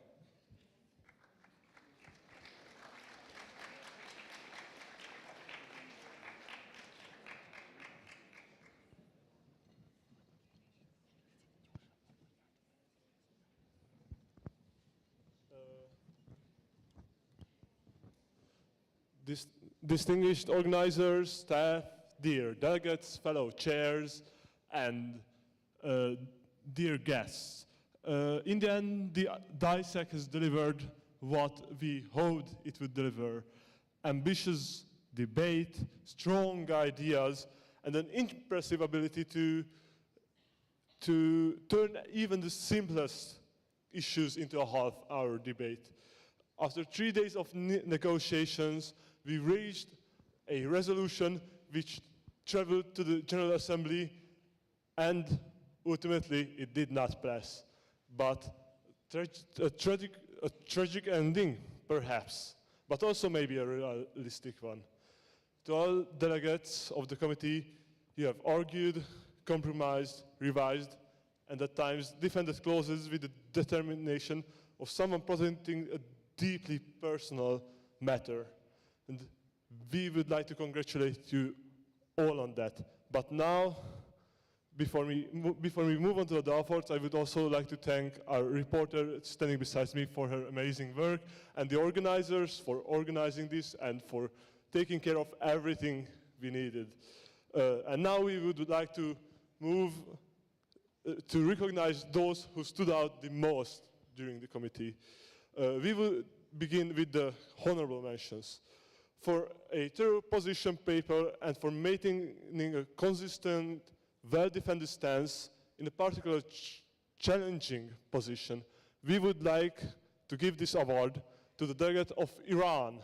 Distinguished organizers, staff, dear delegates, fellow chairs, and dear guests. In the end, the DISEC has delivered what we hoped it would deliver. Ambitious debate, strong ideas, and an impressive ability to turn even the simplest issues into a half-hour debate. After 3 days of negotiations, we reached a resolution which traveled to the General Assembly, and ultimately it did not pass. But a tragic ending, perhaps, but also maybe a realistic one. To all delegates of the committee, you have argued, compromised, revised, and at times defended clauses with the determination of someone presenting a deeply personal matter. And we would like to congratulate you all on that. But now, before we move on to the efforts, I would also like to thank our reporter standing beside me for her amazing work, and the organizers for organizing this and for taking care of everything we needed. And now we would like to move to recognize those who stood out the most during the committee. We will begin with the honorable mentions. For a thorough position paper and for maintaining a consistent, well-defended stance in a particular challenging position, we would like to give this award to the delegate of Iran.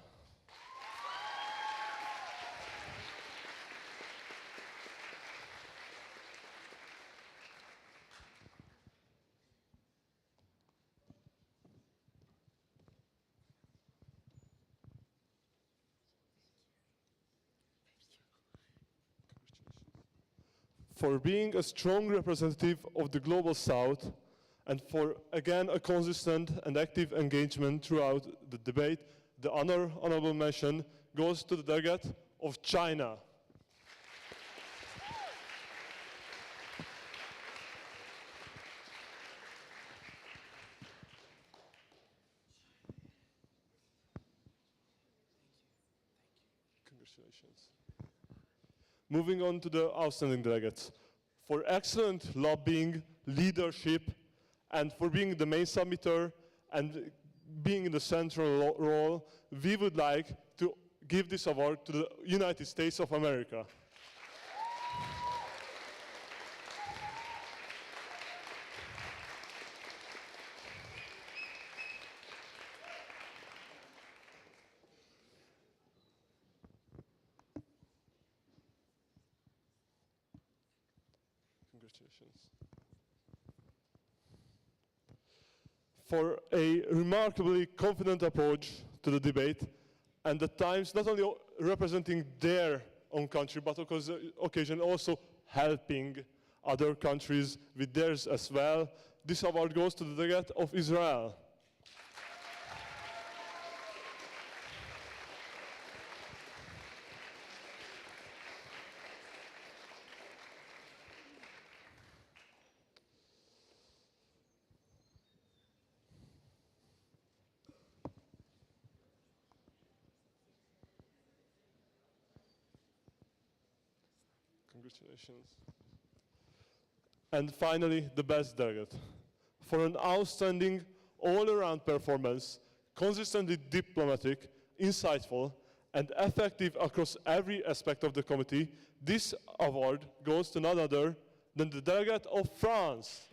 For being a strong representative of the Global South, and for, again, a consistent and active engagement throughout the debate, the honorable mention goes to the delegate of China. Congratulations. Moving on to the outstanding delegates. For excellent lobbying, leadership, and for being the main submitter and being in the central role, we would like to give this award to the United States of America. For a remarkably confident approach to the debate, and at times not only representing their own country, but occasionally also helping other countries with theirs as well. This award goes to the delegate of Israel. Congratulations. And finally, the best delegate. For an outstanding, all-around performance, consistently diplomatic, insightful, and effective across every aspect of the committee, this award goes to none other than the delegate of France.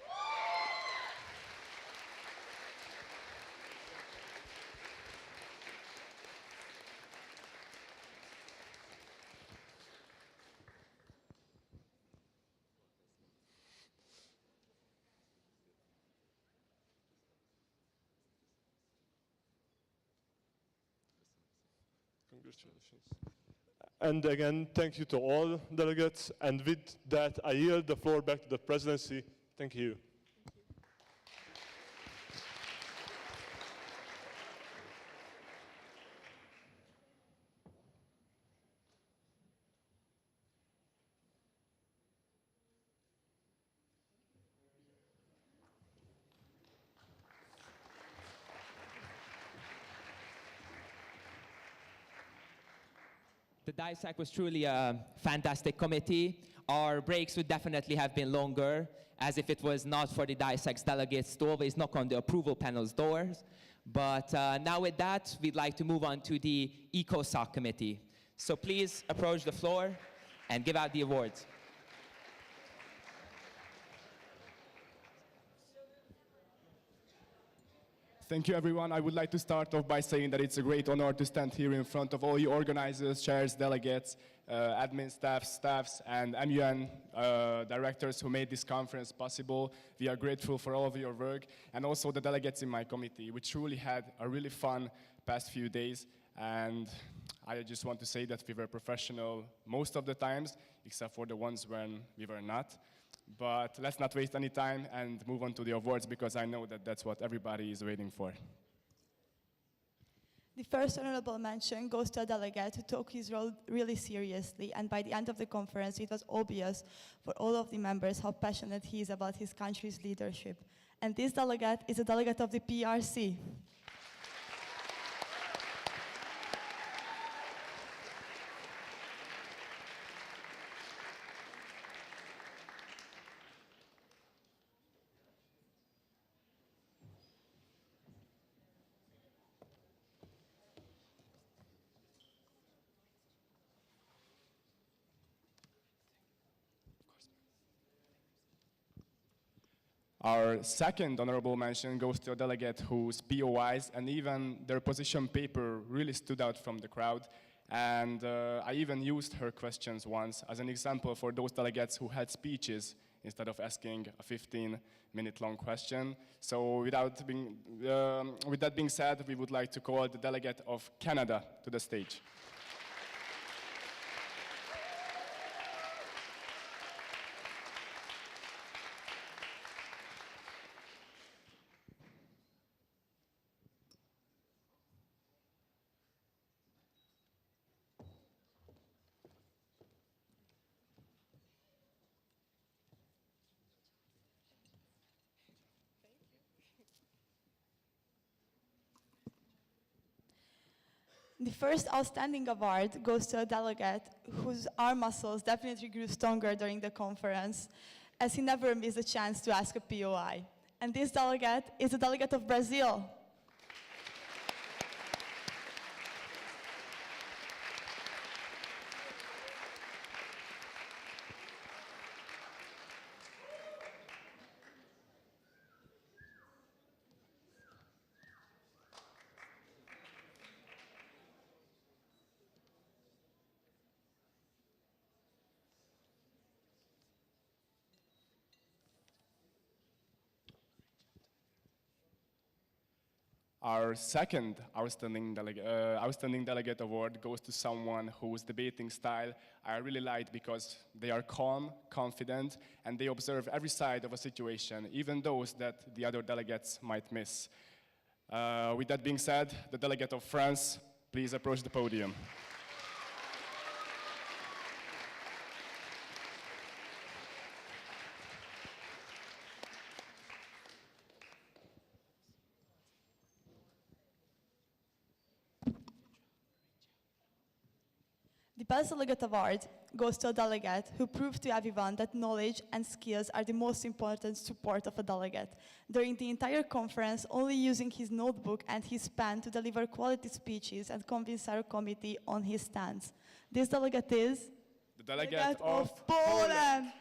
Congratulations. And again, thank you to all delegates. And with that, I yield the floor back to the presidency. Thank you. The DISEC was truly a fantastic committee. Our breaks would definitely have been longer, as if it was not for the DISEC's delegates to always knock on the approval panel's doors. But now with that, we'd like to move on to the ECOSOC committee. So please approach the floor and give out the awards. Thank you, everyone. I would like to start off by saying that it's a great honor to stand here in front of all you organizers, chairs, delegates, admin staffs, and MUN directors who made this conference possible. We are grateful for all of your work, and also the delegates in my committee, which truly had a really fun past few days. And I just want to say that we were professional most of the times, except for the ones when we were not. But let's not waste any time and move on to the awards, because I know that that's what everybody is waiting for. The first honorable mention goes to a delegate who took his role really seriously, and by the end of the conference it was obvious for all of the members how passionate he is about his country's leadership. And this delegate is a delegate of the PRC. Our second honorable mention goes to a delegate whose POIs and even their position paper really stood out from the crowd. And I even used her questions once as an example for those delegates who had speeches instead of asking a 15-minute long question. So with that being said, we would like to call the delegate of Canada to the stage. The first outstanding award goes to a delegate whose arm muscles definitely grew stronger during the conference, as he never missed a chance to ask a POI. And this delegate is a delegate of Brazil. Our second outstanding delegate award goes to someone whose debating style I really liked, because they are calm, confident, and they observe every side of a situation, even those that the other delegates might miss. With that being said, the delegate of France, please approach the podium. The Best Delegate Award goes to a delegate who proved to everyone that knowledge and skills are the most important support of a delegate. During the entire conference, only using his notebook and his pen to deliver quality speeches and convince our committee on his stance. This delegate is the delegate of Poland.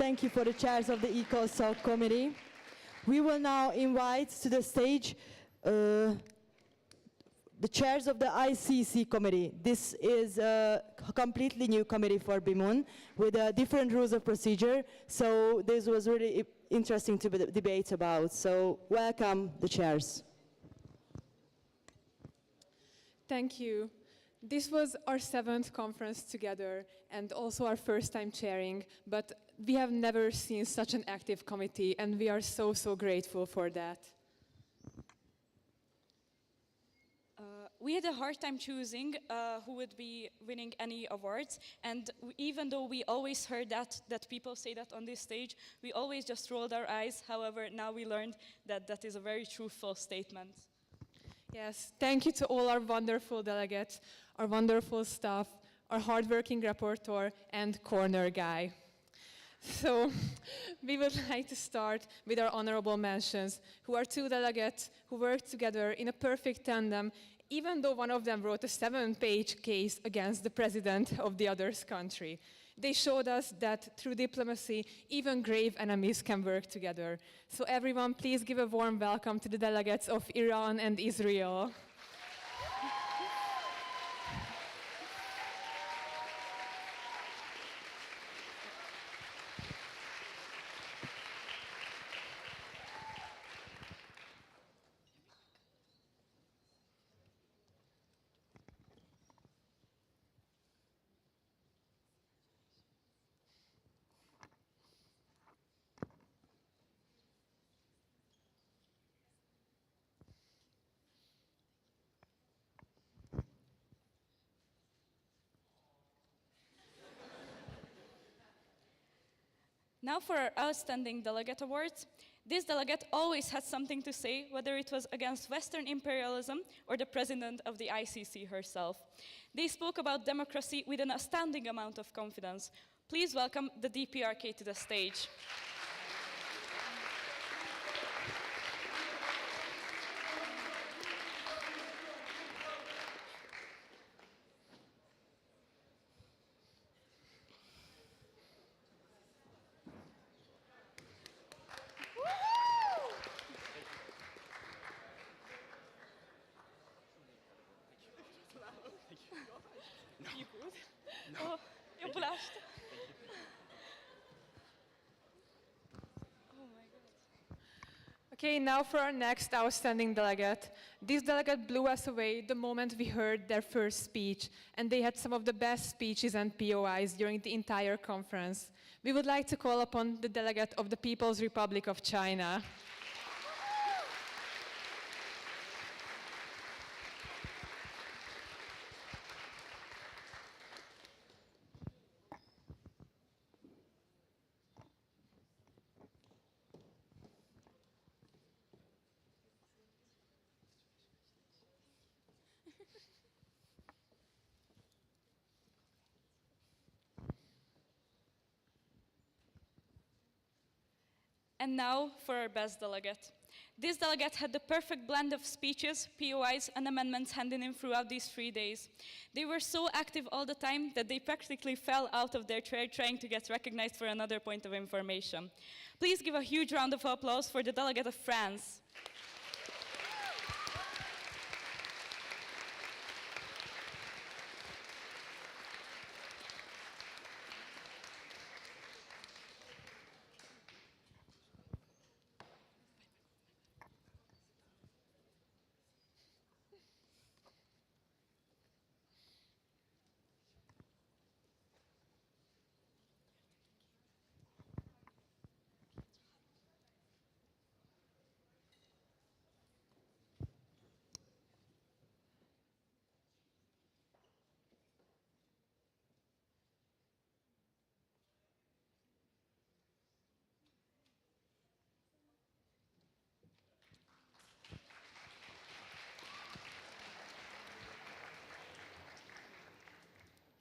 Thank you for the chairs of the ECOSOC committee. We will now invite to the stage the chairs of the ICC committee. This is a completely new committee for BIMUN with different rules of procedure. So this was really interesting to debate about. So welcome the chairs. Thank you. This was our 7th conference together and also our first time chairing, but we have never seen such an active committee and we are so grateful for that. We had a hard time choosing who would be winning any awards, and even though we always heard that people say that on this stage, we always just rolled our eyes. However, now we learned that that is a very truthful statement. Yes, thank you to all our wonderful delegates, our wonderful staff, our hardworking rapporteur and corner guy. So we would like to start with our honorable mentions, who are 2 delegates who worked together in a perfect tandem, even though one of them wrote a 7-page case against the president of the other's country. They showed us that through diplomacy, even grave enemies can work together. So everyone, please give a warm welcome to the delegates of Iran and Israel. Now for our Outstanding Delegate Awards. This delegate always had something to say, whether it was against Western imperialism or the president of the ICC herself. They spoke about democracy with an astounding amount of confidence. Please welcome the DPRK to the stage. Okay, now for our next outstanding delegate. This delegate blew us away the moment we heard their first speech, and they had some of the best speeches and POIs during the entire conference. We would like to call upon the delegate of the People's Republic of China. And now for our best delegate. This delegate had the perfect blend of speeches, POIs, and amendments handed in throughout these 3 days. They were so active all the time that they practically fell out of their chair trying to get recognized for another point of information. Please give a huge round of applause for the delegate of France.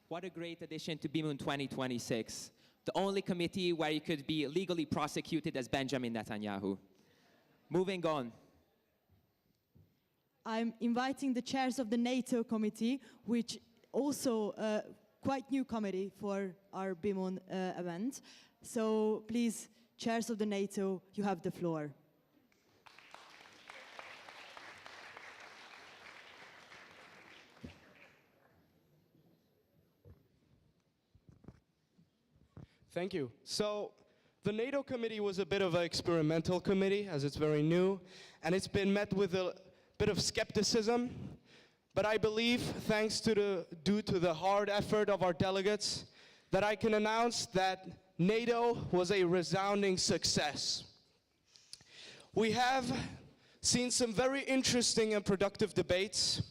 What a great addition to BIMUN 2026, the only committee where you could be legally prosecuted as Benjamin Netanyahu. Moving on. I'm inviting the chairs of the NATO committee, which also quite new committee for our BIMUN event. So please, chairs of the NATO, you have the floor. Thank you. So the NATO committee was a bit of an experimental committee, as it's very new, and it's been met with a bit of skepticism. But I believe, due to the hard effort of our delegates, that I can announce that NATO was a resounding success. We have seen some very interesting and productive debates,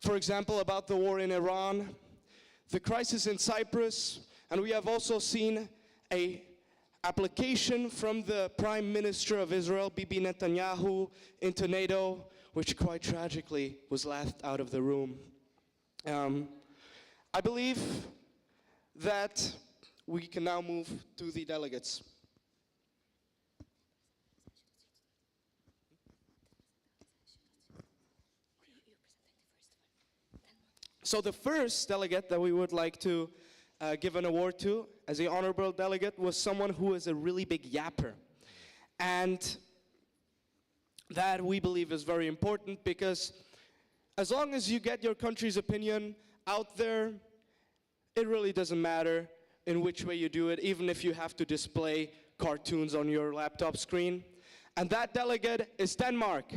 for example, about the war in Iran, the crisis in Cyprus, and we have also seen an application from the Prime Minister of Israel, Bibi Netanyahu, into NATO, which quite tragically was laughed out of the room. I believe that we can now move to the delegates. So the first delegate that we would like to give an award to as the honorable delegate was someone who is a really big yapper. And that we believe is very important, because as long as you get your country's opinion out there, it really doesn't matter in which way you do it, even if you have to display cartoons on your laptop screen. And that delegate is Denmark.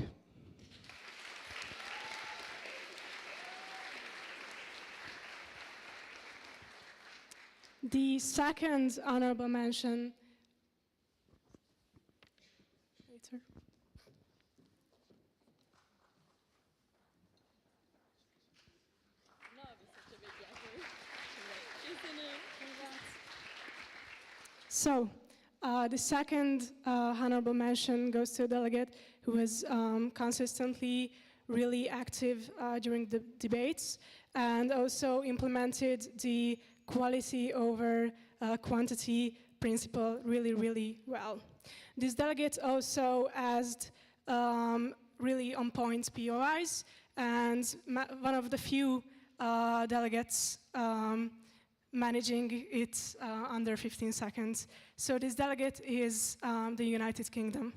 The second honorable mention. Later. So, the second honorable mention goes to a delegate who has consistently really active during the debates and also implemented the quality over quantity principle really, really well. This delegate also asked really on-point POIs, and one of the few delegates managing it under 15 seconds. So this delegate is the United Kingdom.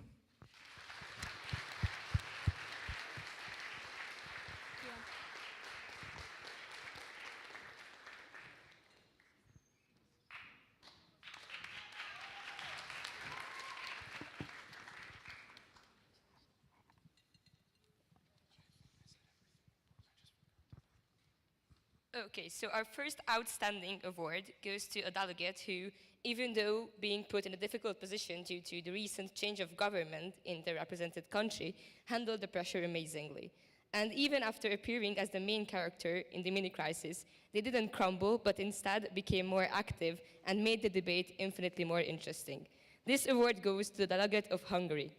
Okay, so our first outstanding award goes to a delegate who, even though being put in a difficult position due to the recent change of government in the represented country, handled the pressure amazingly. And even after appearing as the main character in the mini-crisis, they didn't crumble, but instead became more active and made the debate infinitely more interesting. This award goes to the delegate of Hungary.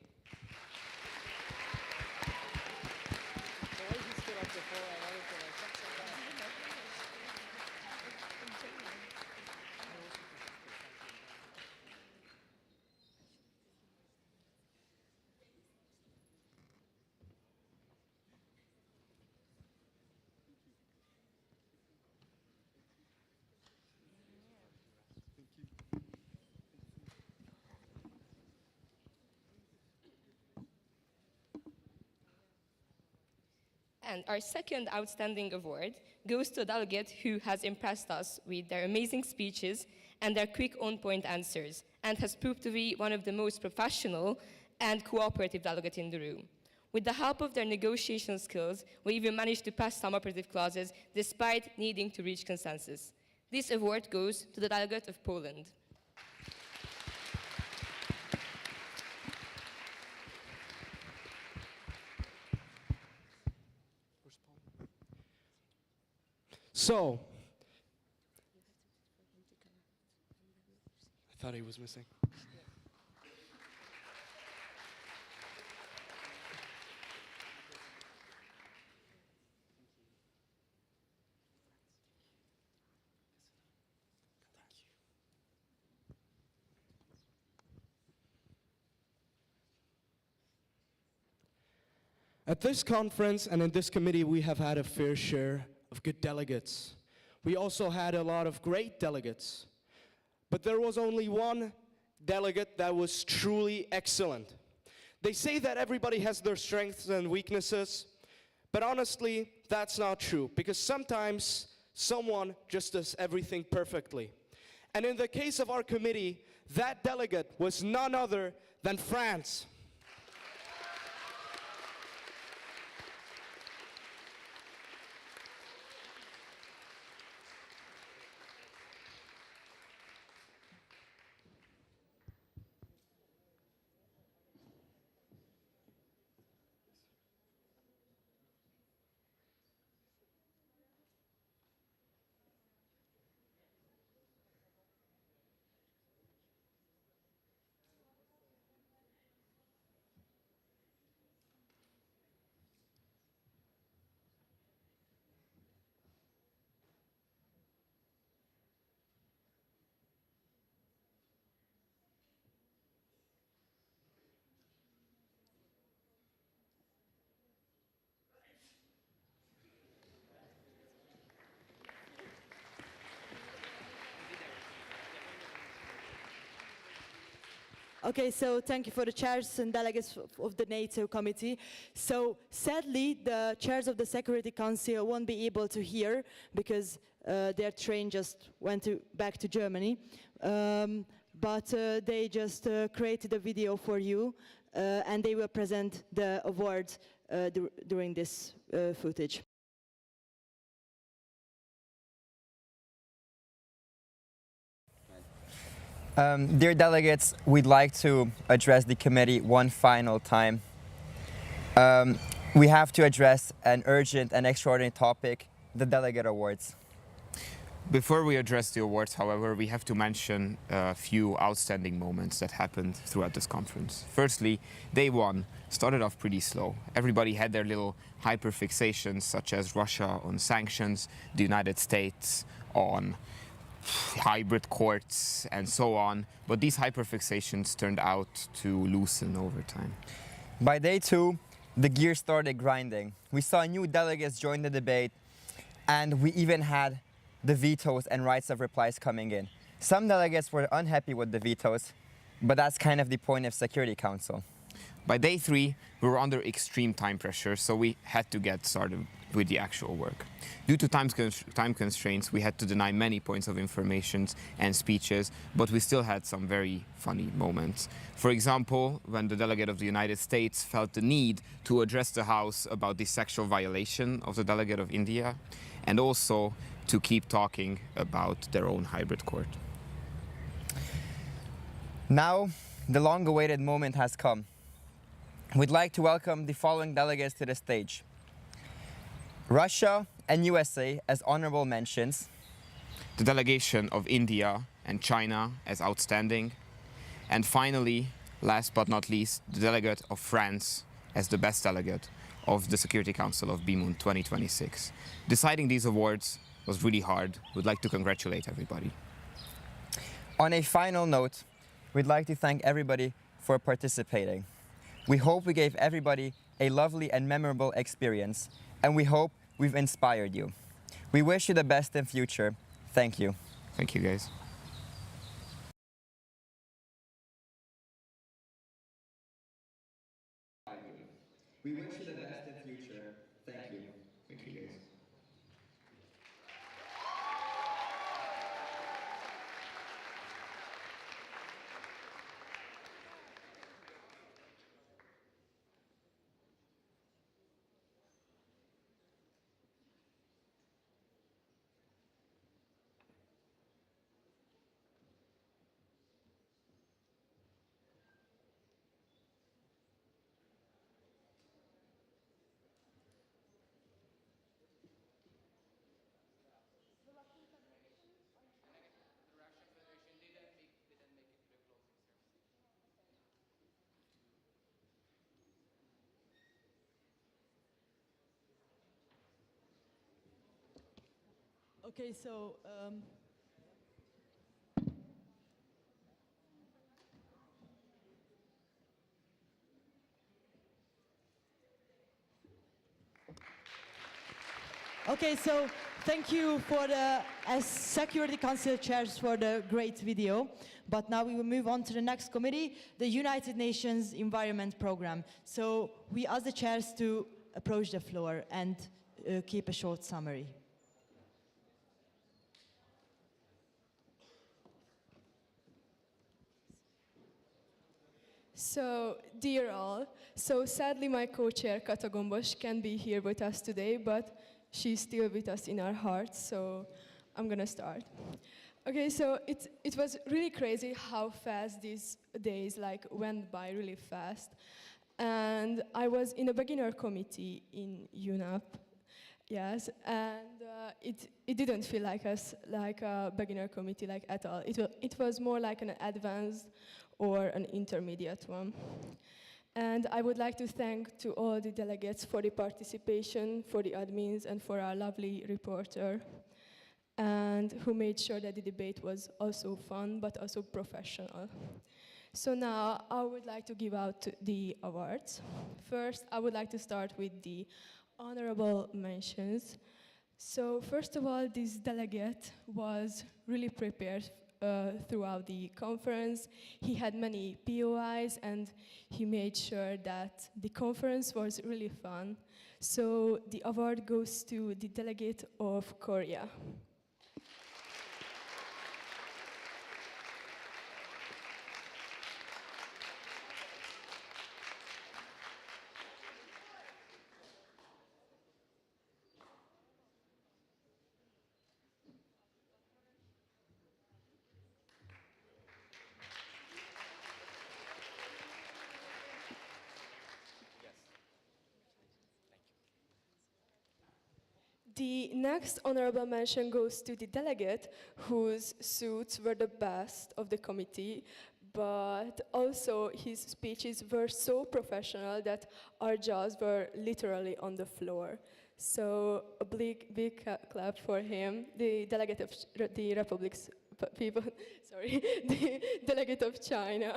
And our second outstanding award goes to a delegate who has impressed us with their amazing speeches and their quick on-point answers, and has proved to be one of the most professional and cooperative delegates in the room. With the help of their negotiation skills, we even managed to pass some operative clauses despite needing to reach consensus. This award goes to the delegate of Poland. So, I thought he was missing. At this conference and in this committee, we have had a fair share of good delegates. We also had a lot of great delegates. But there was only one delegate that was truly excellent. They say that everybody has their strengths and weaknesses, but honestly, that's not true, because sometimes someone just does everything perfectly. And in the case of our committee, that delegate was none other than France. Okay, so thank you for the chairs and delegates of the NATO committee. So sadly, the chairs of the Security Council won't be able to hear because their train just went back to Germany. But they just created a video for you and they will present the awards during this footage. Dear delegates, we'd like to address the committee one final time. We have to address an urgent and extraordinary topic, the delegate awards. Before we address the awards, however, we have to mention a few outstanding moments that happened throughout this conference. Firstly, day one started off pretty slow. Everybody had their little hyperfixations, such as Russia on sanctions, the United States on hybrid courts and so on, but these hyperfixations turned out to loosen over time. By day two, the gears started grinding. We saw new delegates join the debate, and we even had the vetoes and rights of replies coming in. Some delegates were unhappy with the vetoes, but that's kind of the point of Security Council. By day three, we were under extreme time pressure, so we had to get started with the actual work. Due to time constraints, we had to deny many points of information and speeches, but we still had some very funny moments. For example, when the delegate of the United States felt the need to address the House about the sexual violation of the delegate of India, and also to keep talking about their own hybrid court. Now, the long-awaited moment has come. We'd like to welcome the following delegates to the stage. Russia and USA as honorable mentions. The delegation of India and China as outstanding. And finally, last but not least, the delegate of France as the best delegate of the Security Council of BIMUN 2026. Deciding these awards was really hard. We'd like to congratulate everybody. On a final note, we'd like to thank everybody for participating. We hope we gave everybody a lovely and memorable experience, and we hope we've inspired you. We wish you the best in future. Thank you. Thank you, guys. We wish you the best in future. Thank you. Thank you, guys. Okay, so Thank you for the as Security Council chairs for the great video. But now we will move on to the next committee, the United Nations Environment Programme. So we ask the chairs to approach the floor and keep a short summary. So, dear all, so sadly my co-chair Kata Gombos can't be here with us today, but she's still with us in our hearts, so I'm gonna start. Okay, so it was really crazy how fast these days went by really fast. And I was in a beginner committee in UNEP, yes, and it didn't feel like a beginner committee at all. It was more like an advanced or an intermediate one. And I would like to thank to all the delegates for the participation, for the admins, and for our lovely reporter, and who made sure that the debate was also fun, but also professional. So now I would like to give out the awards. First, I would like to start with the honorable mentions. So first of all, this delegate was really prepared throughout the conference. He had many POIs and he made sure that the conference was really fun. So the award goes to the delegate of Korea. The next honorable mention goes to the delegate whose suits were the best of the committee, but also his speeches were so professional that our jaws were literally on the floor. So a big clap for him, the delegate of the Republic's people, sorry, the delegate of China.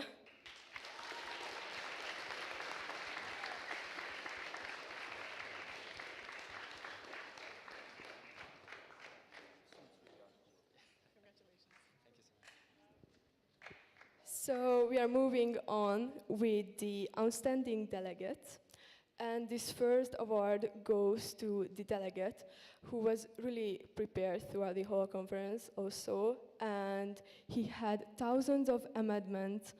So we are moving on with the outstanding delegate. And this first award goes to the delegate who was really prepared throughout the whole conference also. And he had thousands of amendments,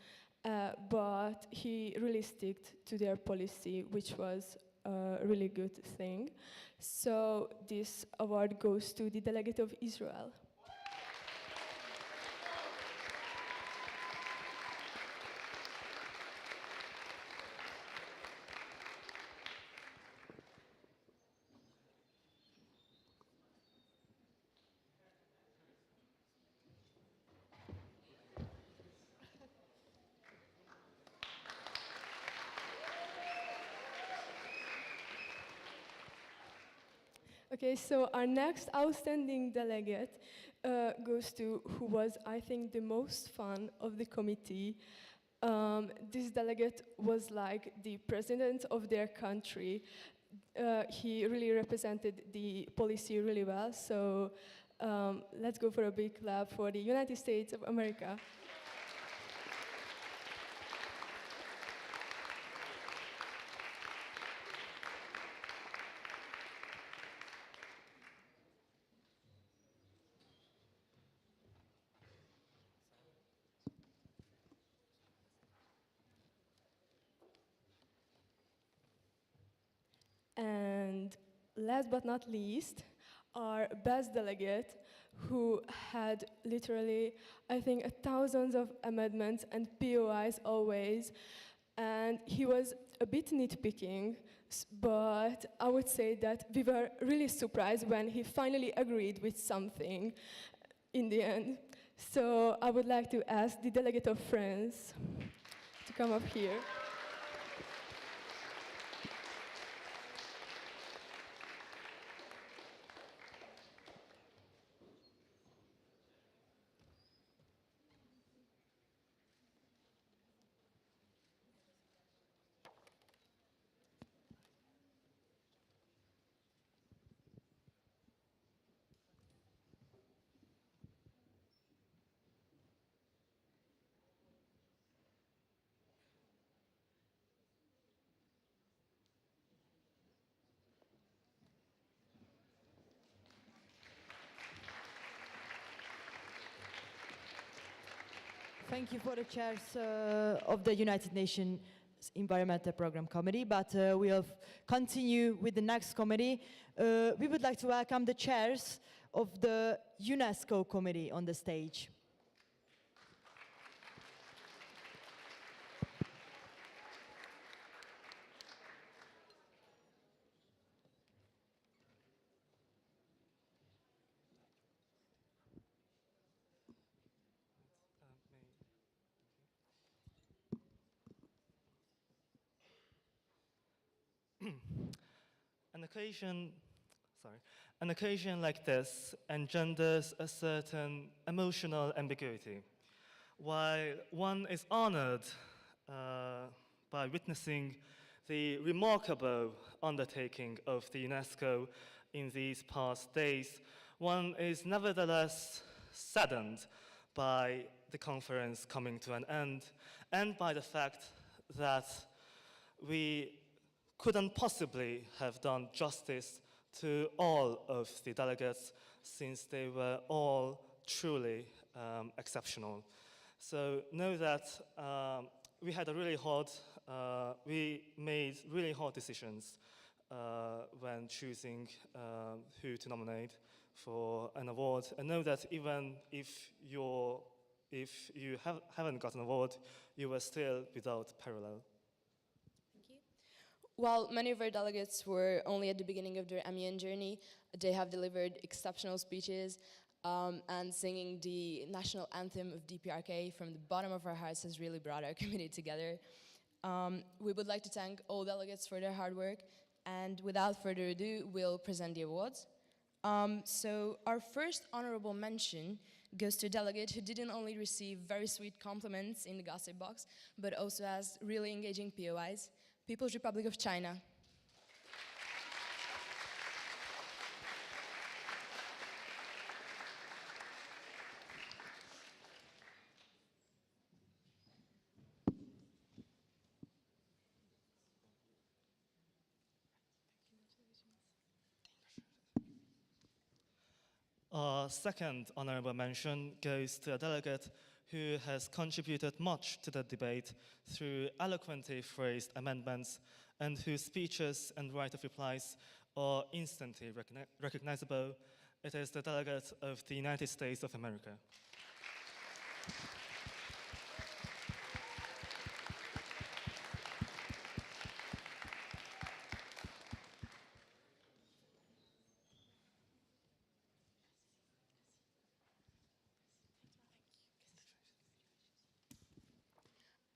but he really stuck to their policy, which was a really good thing. So this award goes to the delegate of Israel. Okay, so our next outstanding delegate goes to who was, I think, the most fun of the committee. This delegate was like the president of their country. He really represented the policy really well, so let's go for a big clap for the United States of America. And last but not least, our best delegate, who had literally, I think, thousands of amendments and POIs always. And he was a bit nitpicking, but I would say that we were really surprised when he finally agreed with something in the end. So I would like to ask the delegate of France to come up here. Thank you for the chairs of the United Nations Environmental Program Committee, but we'll continue with the next committee. We would like to welcome the chairs of the UNESCO committee on the stage. An occasion like this engenders a certain emotional ambiguity. While one is honored by witnessing the remarkable undertaking of the UNESCO in these past days, one is nevertheless saddened by the conference coming to an end and by the fact that we couldn't possibly have done justice to all of the delegates since they were all truly exceptional. So know that we had a really hard, we made really hard decisions when choosing who to nominate for an award. And know that even if you haven't got an award, you were still without parallel. While many of our delegates were only at the beginning of their MUN journey, they have delivered exceptional speeches, and singing the national anthem of DPRK from the bottom of our hearts has really brought our committee together. We would like to thank all delegates for their hard work, and without further ado, we'll present the awards. So our first honorable mention goes to a delegate who didn't only receive very sweet compliments in the gossip box, but also has really engaging POIs. People's Republic of China. Our second honorable mention goes to a delegate who has contributed much to the debate through eloquently phrased amendments and whose speeches and right of replies are instantly recognizable. It is the delegate of the United States of America.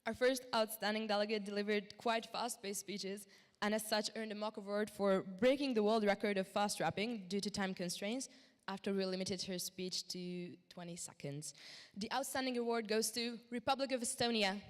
Our first outstanding delegate delivered quite fast-paced speeches and as such earned a mock award for breaking the world record of fast rapping due to time constraints after we limited her speech to 20 seconds. The outstanding award goes to Republic of Estonia.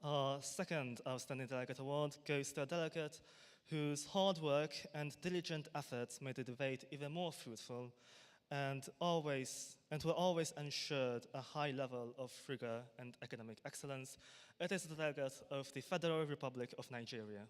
Our second outstanding delegate award goes to a delegate whose hard work and diligent efforts made the debate even more fruitful and who always ensured a high level of rigor and academic excellence. It is the delegate of the Federal Republic of Nigeria.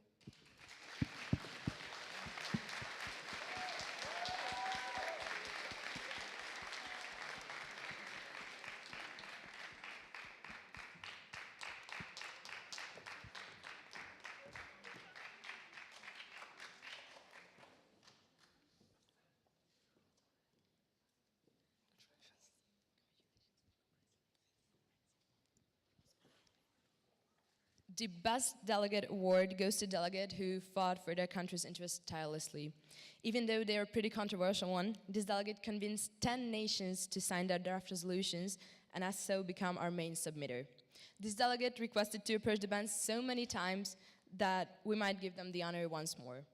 The Best Delegate Award goes to a delegate who fought for their country's interests tirelessly. Even though they are a pretty controversial one, this delegate convinced 10 nations to sign their draft resolutions and has so become our main submitter. This delegate requested to approach the bench so many times that we might give them the honor once more.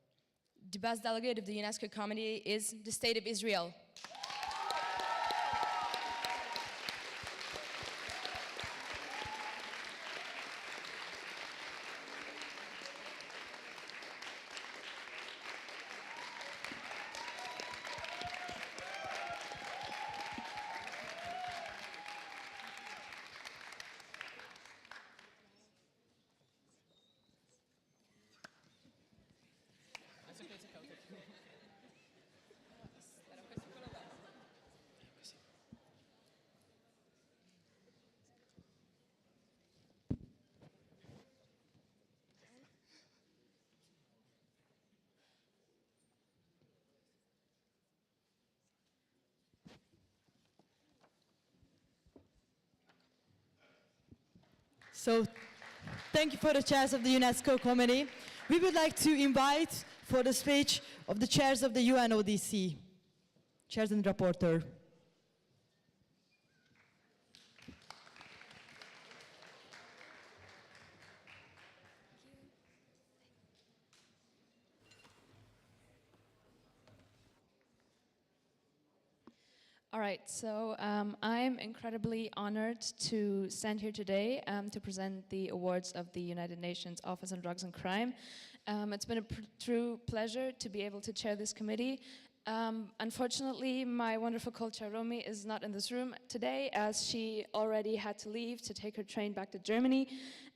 The Best Delegate of the UNESCO Committee is the State of Israel. So thank you for the chairs of the UNESCO committee. We would like to invite for the speech of the chairs of the UNODC. Chairs and rapporteur. All right, so I'm incredibly honored to stand here today to present the awards of the United Nations Office on Drugs and Crime. It's been a true pleasure to be able to chair this committee. Unfortunately, my wonderful co-chair Romy is not in this room today, as she already had to leave to take her train back to Germany.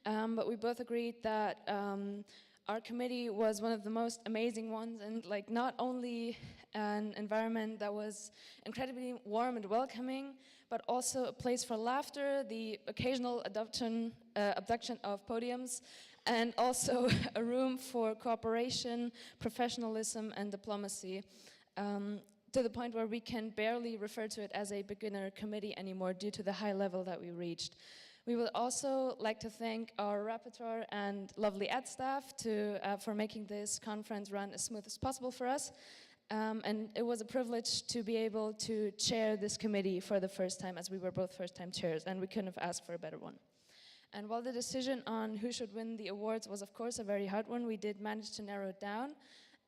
But we both agreed that our committee was one of the most amazing ones, and like not only an environment that was incredibly warm and welcoming, but also a place for laughter, the occasional abduction of podiums, and also a room for cooperation, professionalism, and diplomacy, to the point where we can barely refer to it as a beginner committee anymore due to the high level that we reached. We would also like to thank our rapporteur and lovely ad staff for making this conference run as smooth as possible for us. And it was a privilege to be able to chair this committee for the first time, as we were both first-time chairs, and we couldn't have asked for a better one. And while the decision on who should win the awards was, of course, a very hard one, we did manage to narrow it down.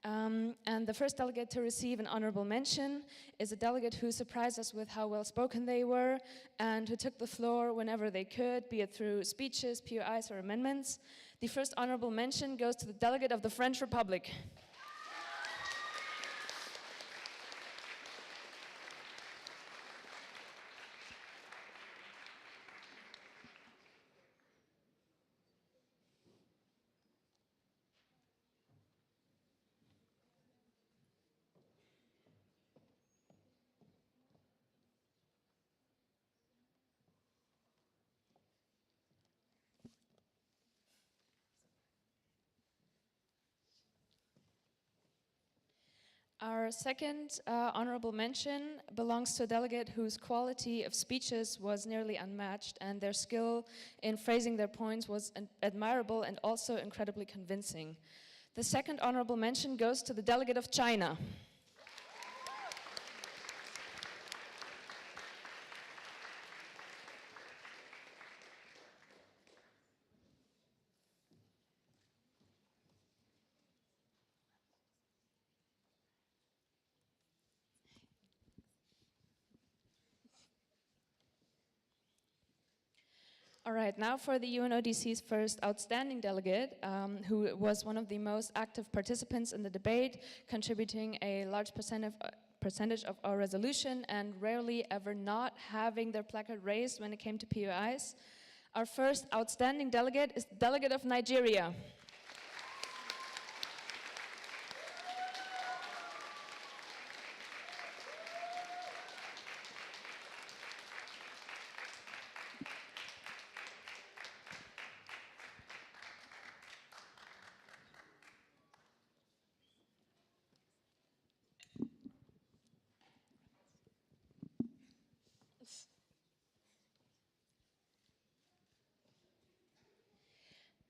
And the first delegate to receive an honorable mention is a delegate who surprised us with how well-spoken they were and who took the floor whenever they could, be it through speeches, POIs, or amendments. The first honorable mention goes to the delegate of the French Republic. Our second honorable mention belongs to a delegate whose quality of speeches was nearly unmatched, and their skill in phrasing their points was admirable and also incredibly convincing. The second honorable mention goes to the delegate of China. All right, now for the UNODC's first outstanding delegate, who was one of the most active participants in the debate, contributing a large percentage of our resolution and rarely ever not having their placard raised when it came to POIs. Our first outstanding delegate is the delegate of Nigeria.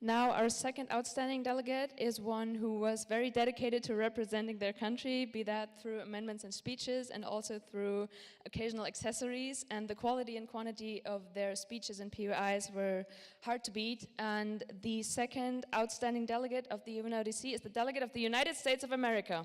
Now, our second outstanding delegate is one who was very dedicated to representing their country, be that through amendments and speeches and also through occasional accessories. And the quality and quantity of their speeches and POIs were hard to beat. And the second outstanding delegate of the UNODC is the delegate of the United States of America.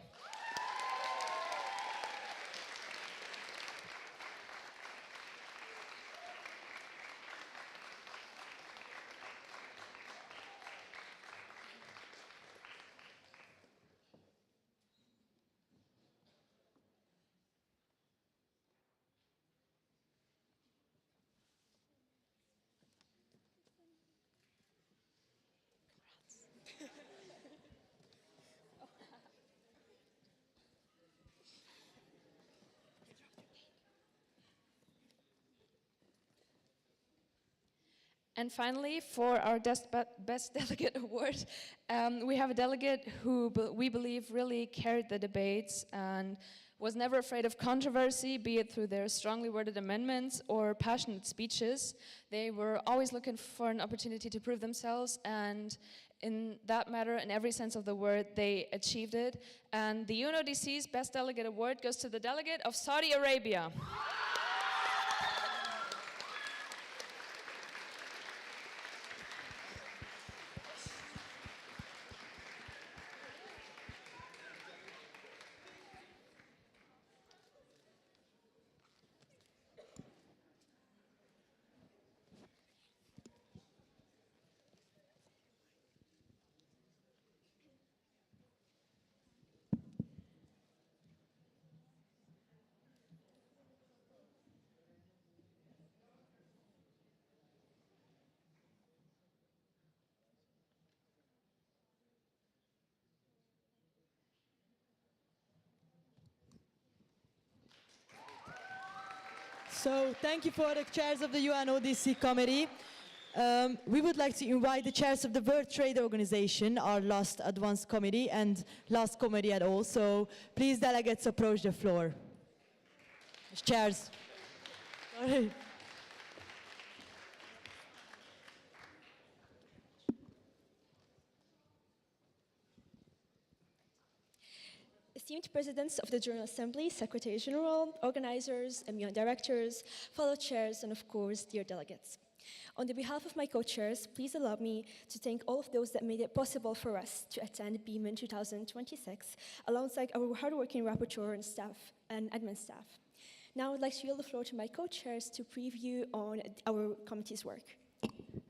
And finally, for our Best Delegate Award, we have a delegate who we believe really carried the debates and was never afraid of controversy, be it through their strongly worded amendments or passionate speeches. They were always looking for an opportunity to prove themselves, and in that matter, in every sense of the word, they achieved it. And the UNODC's Best Delegate Award goes to the delegate of Saudi Arabia. So thank you for the chairs of the UNODC committee. We would like to invite the chairs of the World Trade Organization, our last advanced committee and last committee at all. So please, delegates, approach the floor. Chairs. Sorry. Esteemed presidents of the General Assembly, Secretary General, organizers, MUN directors, fellow chairs, and of course, dear delegates. On the behalf of my co-chairs, please allow me to thank all of those that made it possible for us to attend BIMUN 2026, alongside our hardworking rapporteur and staff and admin staff. Now I'd like to yield the floor to my co-chairs to preview on our committee's work.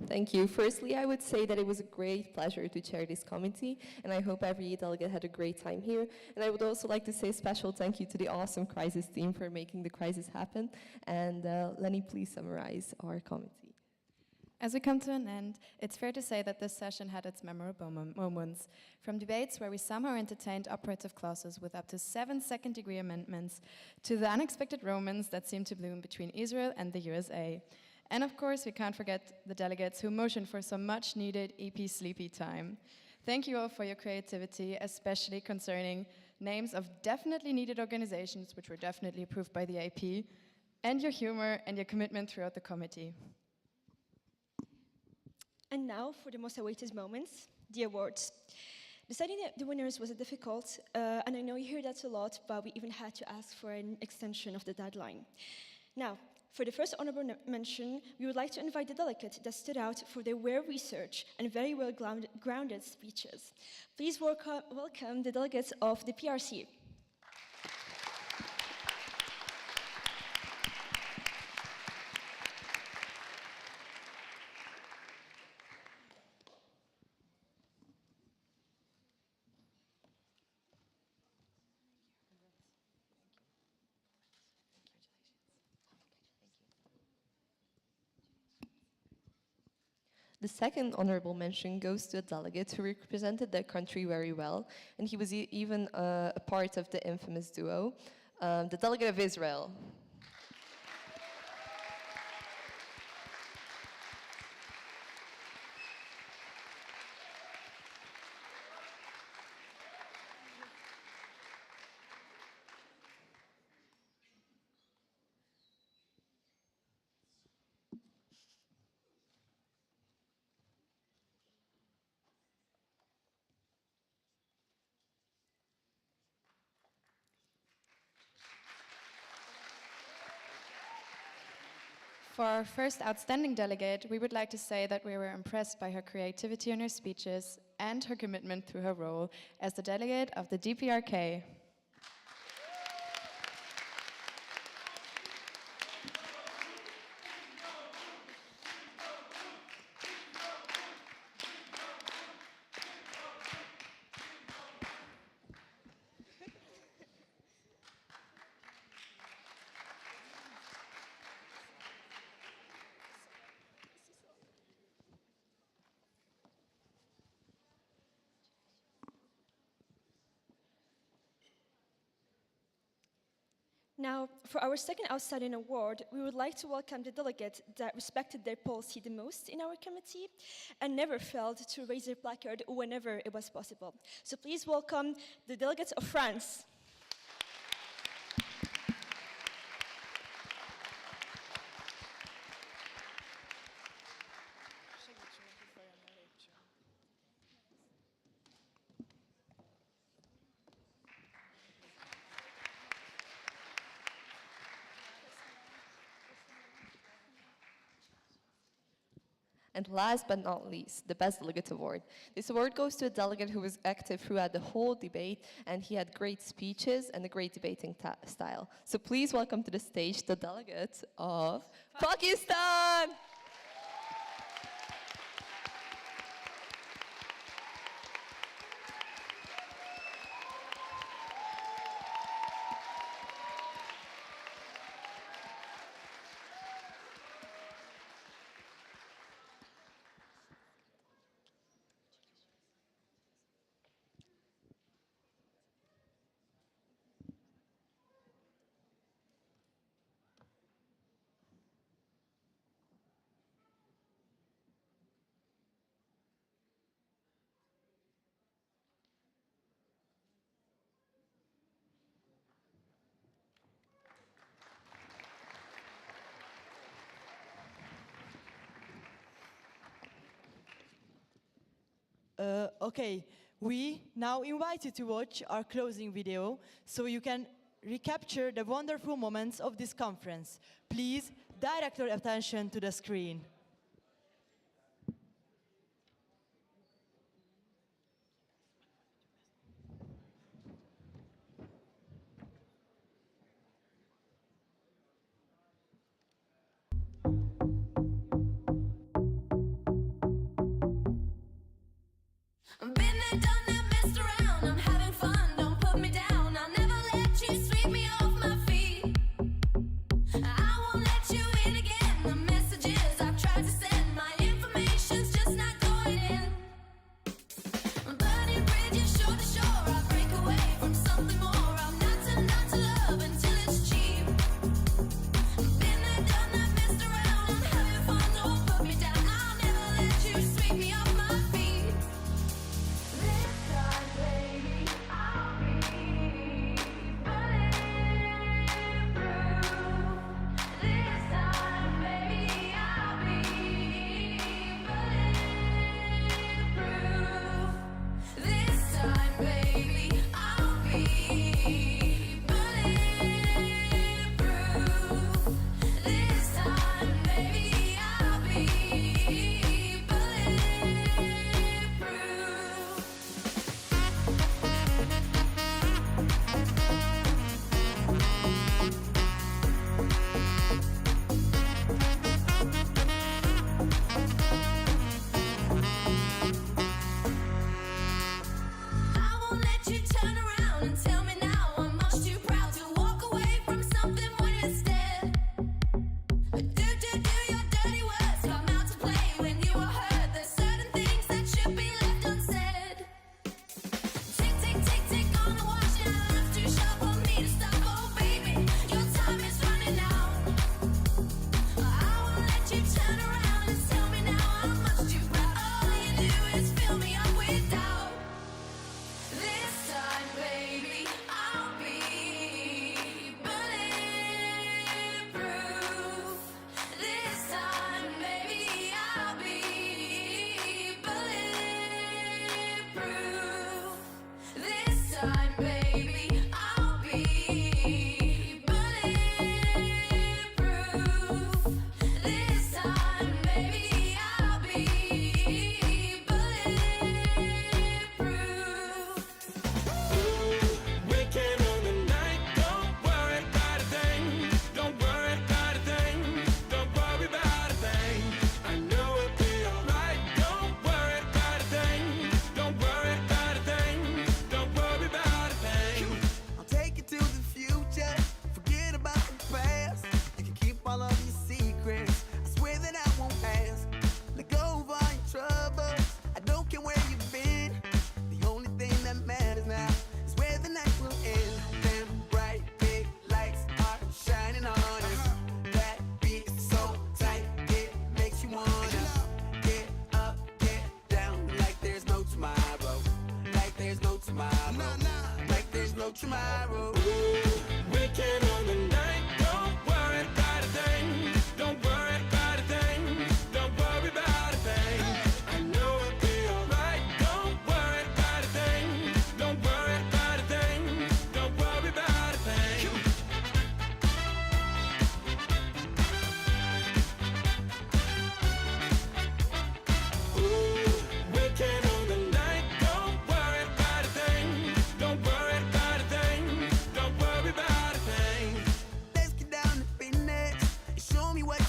Thank you. Firstly, I would say that it was a great pleasure to chair this committee, and I hope every delegate had a great time here. And I would also like to say a special thank you to the awesome crisis team for making the crisis happen. And Lenny, please summarize our committee. As we come to an end, it's fair to say that this session had its memorable moments. From debates where we somehow entertained operative clauses with up to 7 second-degree amendments, to the unexpected romance that seemed to bloom between Israel and the USA. And of course, we can't forget the delegates who motioned for some much-needed EP sleepy time. Thank you all for your creativity, especially concerning names of definitely needed organizations, which were definitely approved by the AP, and your humor and your commitment throughout the committee. And now for the most awaited moments, the awards. Deciding the winners was difficult, and I know you hear that a lot, but we even had to ask for an extension of the deadline. Now, for the first honorable mention, we would like to invite the delegate that stood out for their well-researched and very well-grounded speeches. Please welcome the delegates of the PRC. The second honorable mention goes to a delegate who represented their country very well, and he was even a part of the infamous duo, the delegate of Israel. For our first outstanding delegate, we would like to say that we were impressed by her creativity in her speeches and her commitment through her role as the delegate of the DPRK. Now, for our second outstanding award, we would like to welcome the delegate that respected their policy the most in our committee and never failed to raise their placard whenever it was possible. So please welcome the delegates of France. And last but not least, the Best Delegate Award. This award goes to a delegate who was active throughout the whole debate, and he had great speeches and a great debating style. So please welcome to the stage the delegate of Pakistan! Okay, we now invite you to watch our closing video so you can recapture the wonderful moments of this conference. Please direct your attention to the screen.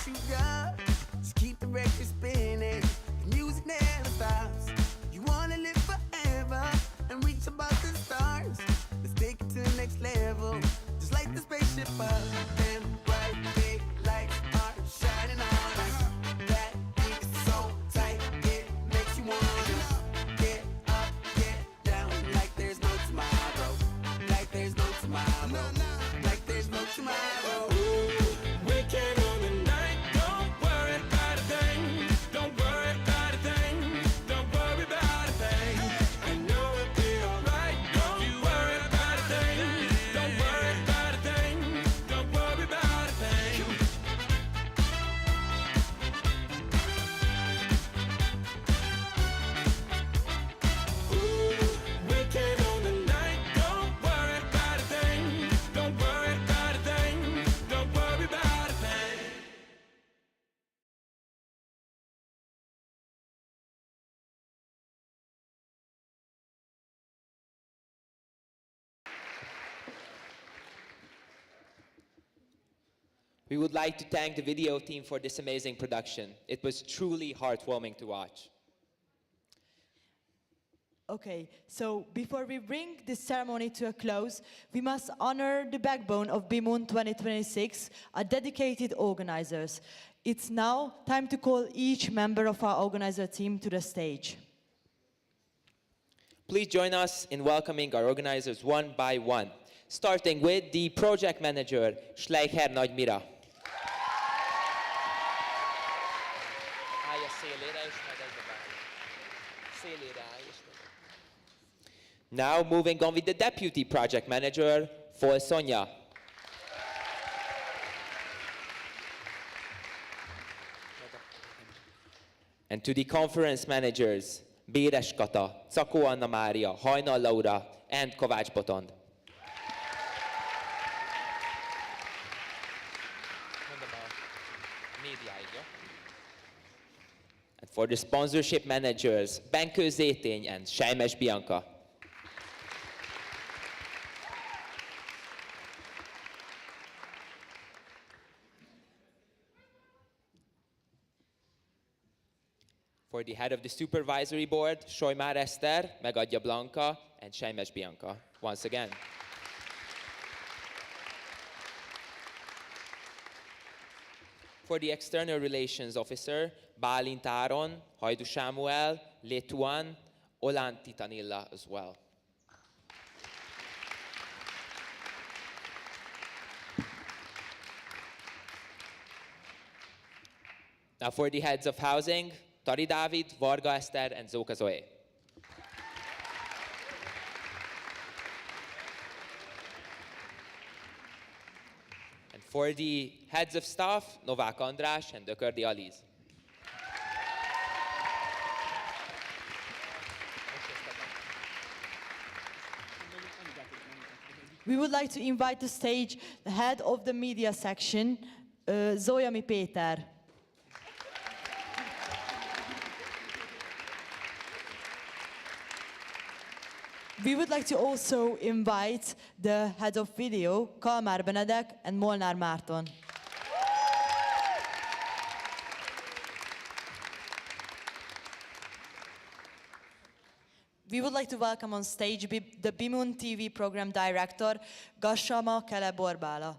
what you got. Just keep the record spinning. The music never stops. You wanna live forever and reach above the stars. Let's take it to the next level. Just like the spaceship up. Them bright big lights are shining on us. That beat is so tight, it makes you wanna get up, get down, like there's no tomorrow. Like there's no tomorrow. Like there's no tomorrow. Weekend on the night, don't worry about a thing. Don't worry about a thing. Don't worry about a thing. I know it'll be alright. Don't you worry about a thing. Don't worry about a thing. Don't worry about a thing. Weekend on the night, don't worry about a thing. Don't worry about a thing. Don't worry about a thing. We would like to thank the video team for this amazing production. It was truly heartwarming to watch. Okay, so before we bring this ceremony to a close, we must honor the backbone of BIMUN 2026, our dedicated organizers. It's now time to call each member of our organizer team to the stage. Please join us in welcoming our organizers one by one, starting with the project manager, Schleicher Nagymira. Now moving on with the deputy project manager, Fol Sonia. And to the conference managers, Béres Kata, Cakó Anna Mária, Hajnal Laura, and Kovács Botond. And for the sponsorship managers, Benkő Zétény and Sejmes Bianca. For the head of the supervisory board, Solymár Eszter, Megadja Blanca, and Sejmes Bianca. Once again. For the external relations officer, Bálint Áron, Hajdu Sámuel, Létuán, Olán Titanilla as well. Now for the heads of housing, Tari Dávid, Varga Eszter, and Zóka Zoé. And for the heads of staff, Novák András and Dökördi Aliz. We would like to invite to stage the head of the media section, Zolyami Péter. We would like to also invite the head of video, Kalmár Benedek and Molnár Márton. We would like to welcome on stage the BIMUN TV program director, Gassama Kele Borbála.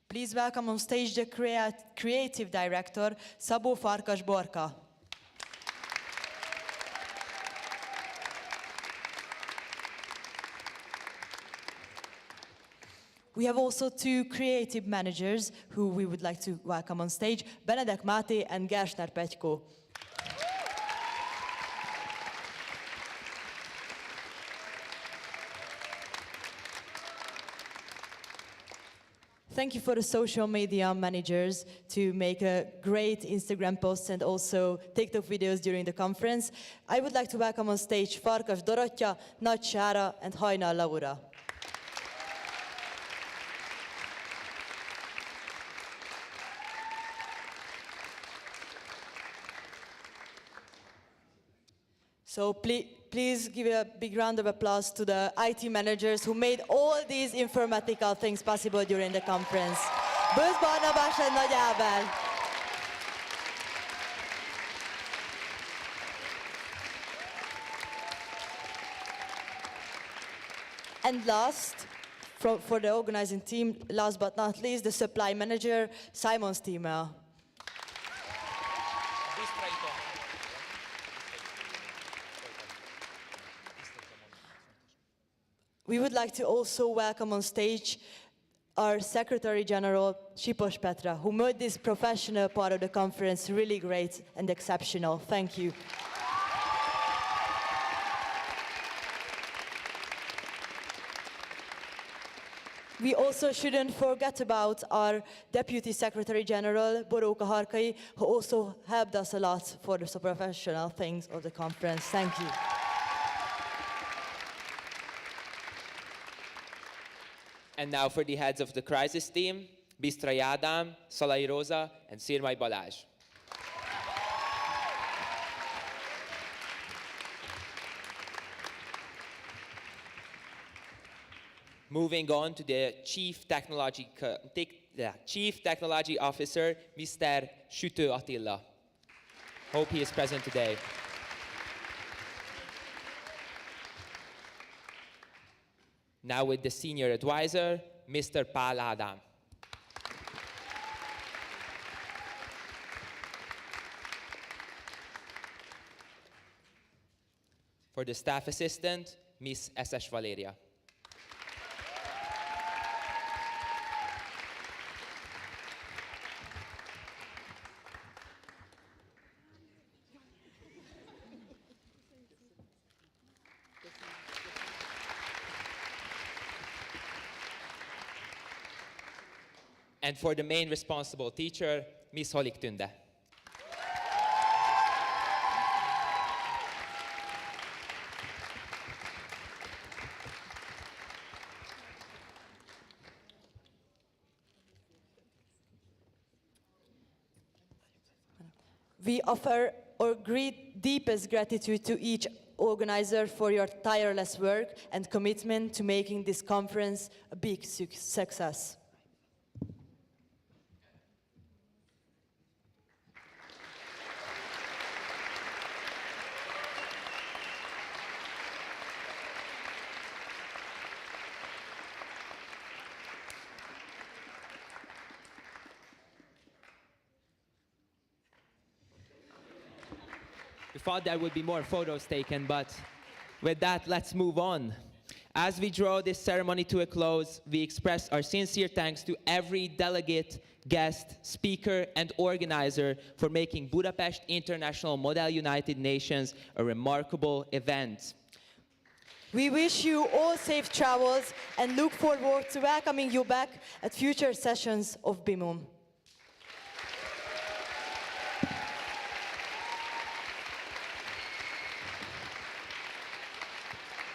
Please welcome on stage the creative director, Szabó Farkas Borka. We have also two creative managers who we would like to welcome on stage, Benedek Máté and Gersner Petyko. Thank you for the social media managers to make a great Instagram posts and also TikTok videos during the conference. I would like to welcome on stage Farkas Dorottya, Nagy Sára and Hajnal Laura. So please, please give a big round of applause to the IT managers who made all these informatical things possible during the conference. Bősz Barnabás and Nagy Ábel. And last, for the organizing team, last but not least, the supply manager, Simon Stiemel. We would like to also welcome on stage our Secretary General, Sipos Petra, who made this professional part of the conference really great and exceptional. Thank you. We also shouldn't forget about our Deputy Secretary General, Boróka Harkai, who also helped us a lot for the professional things of the conference. Thank you. And now for the heads of the crisis team, Bistrai Ádám, Szalai Róza, and Szirmai Balázs. Moving on to the Chief Technology Officer, Mr. Sütő Attila. Hope he is present today. Now with the Senior Advisor, Mr. Pál Ádám. For the Staff Assistant, Miss S.S. Valéria. And for the main responsible teacher, Miss Holik Tünde. We offer our deepest gratitude to each organizer for your tireless work and commitment to making this conference a big success. We thought there would be more photos taken, but with that, let's move on. As we draw this ceremony to a close, we express our sincere thanks to every delegate, guest, speaker, and organizer for making Budapest International Model United Nations a remarkable event. We wish you all safe travels and look forward to welcoming you back at future sessions of BIMUN.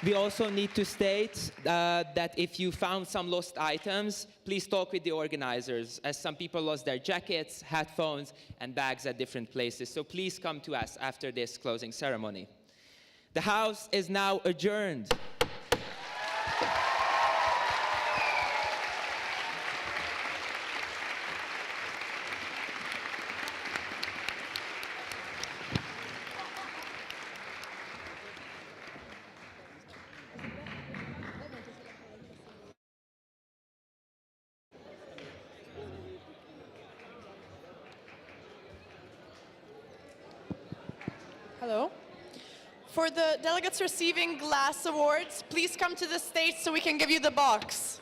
We also need to state that if you found some lost items, please talk with the organizers, as some people lost their jackets, headphones, and bags at different places. So please come to us after this closing ceremony. The House is now adjourned. Hello. For the delegates receiving glass awards, please come to the stage so we can give you the box.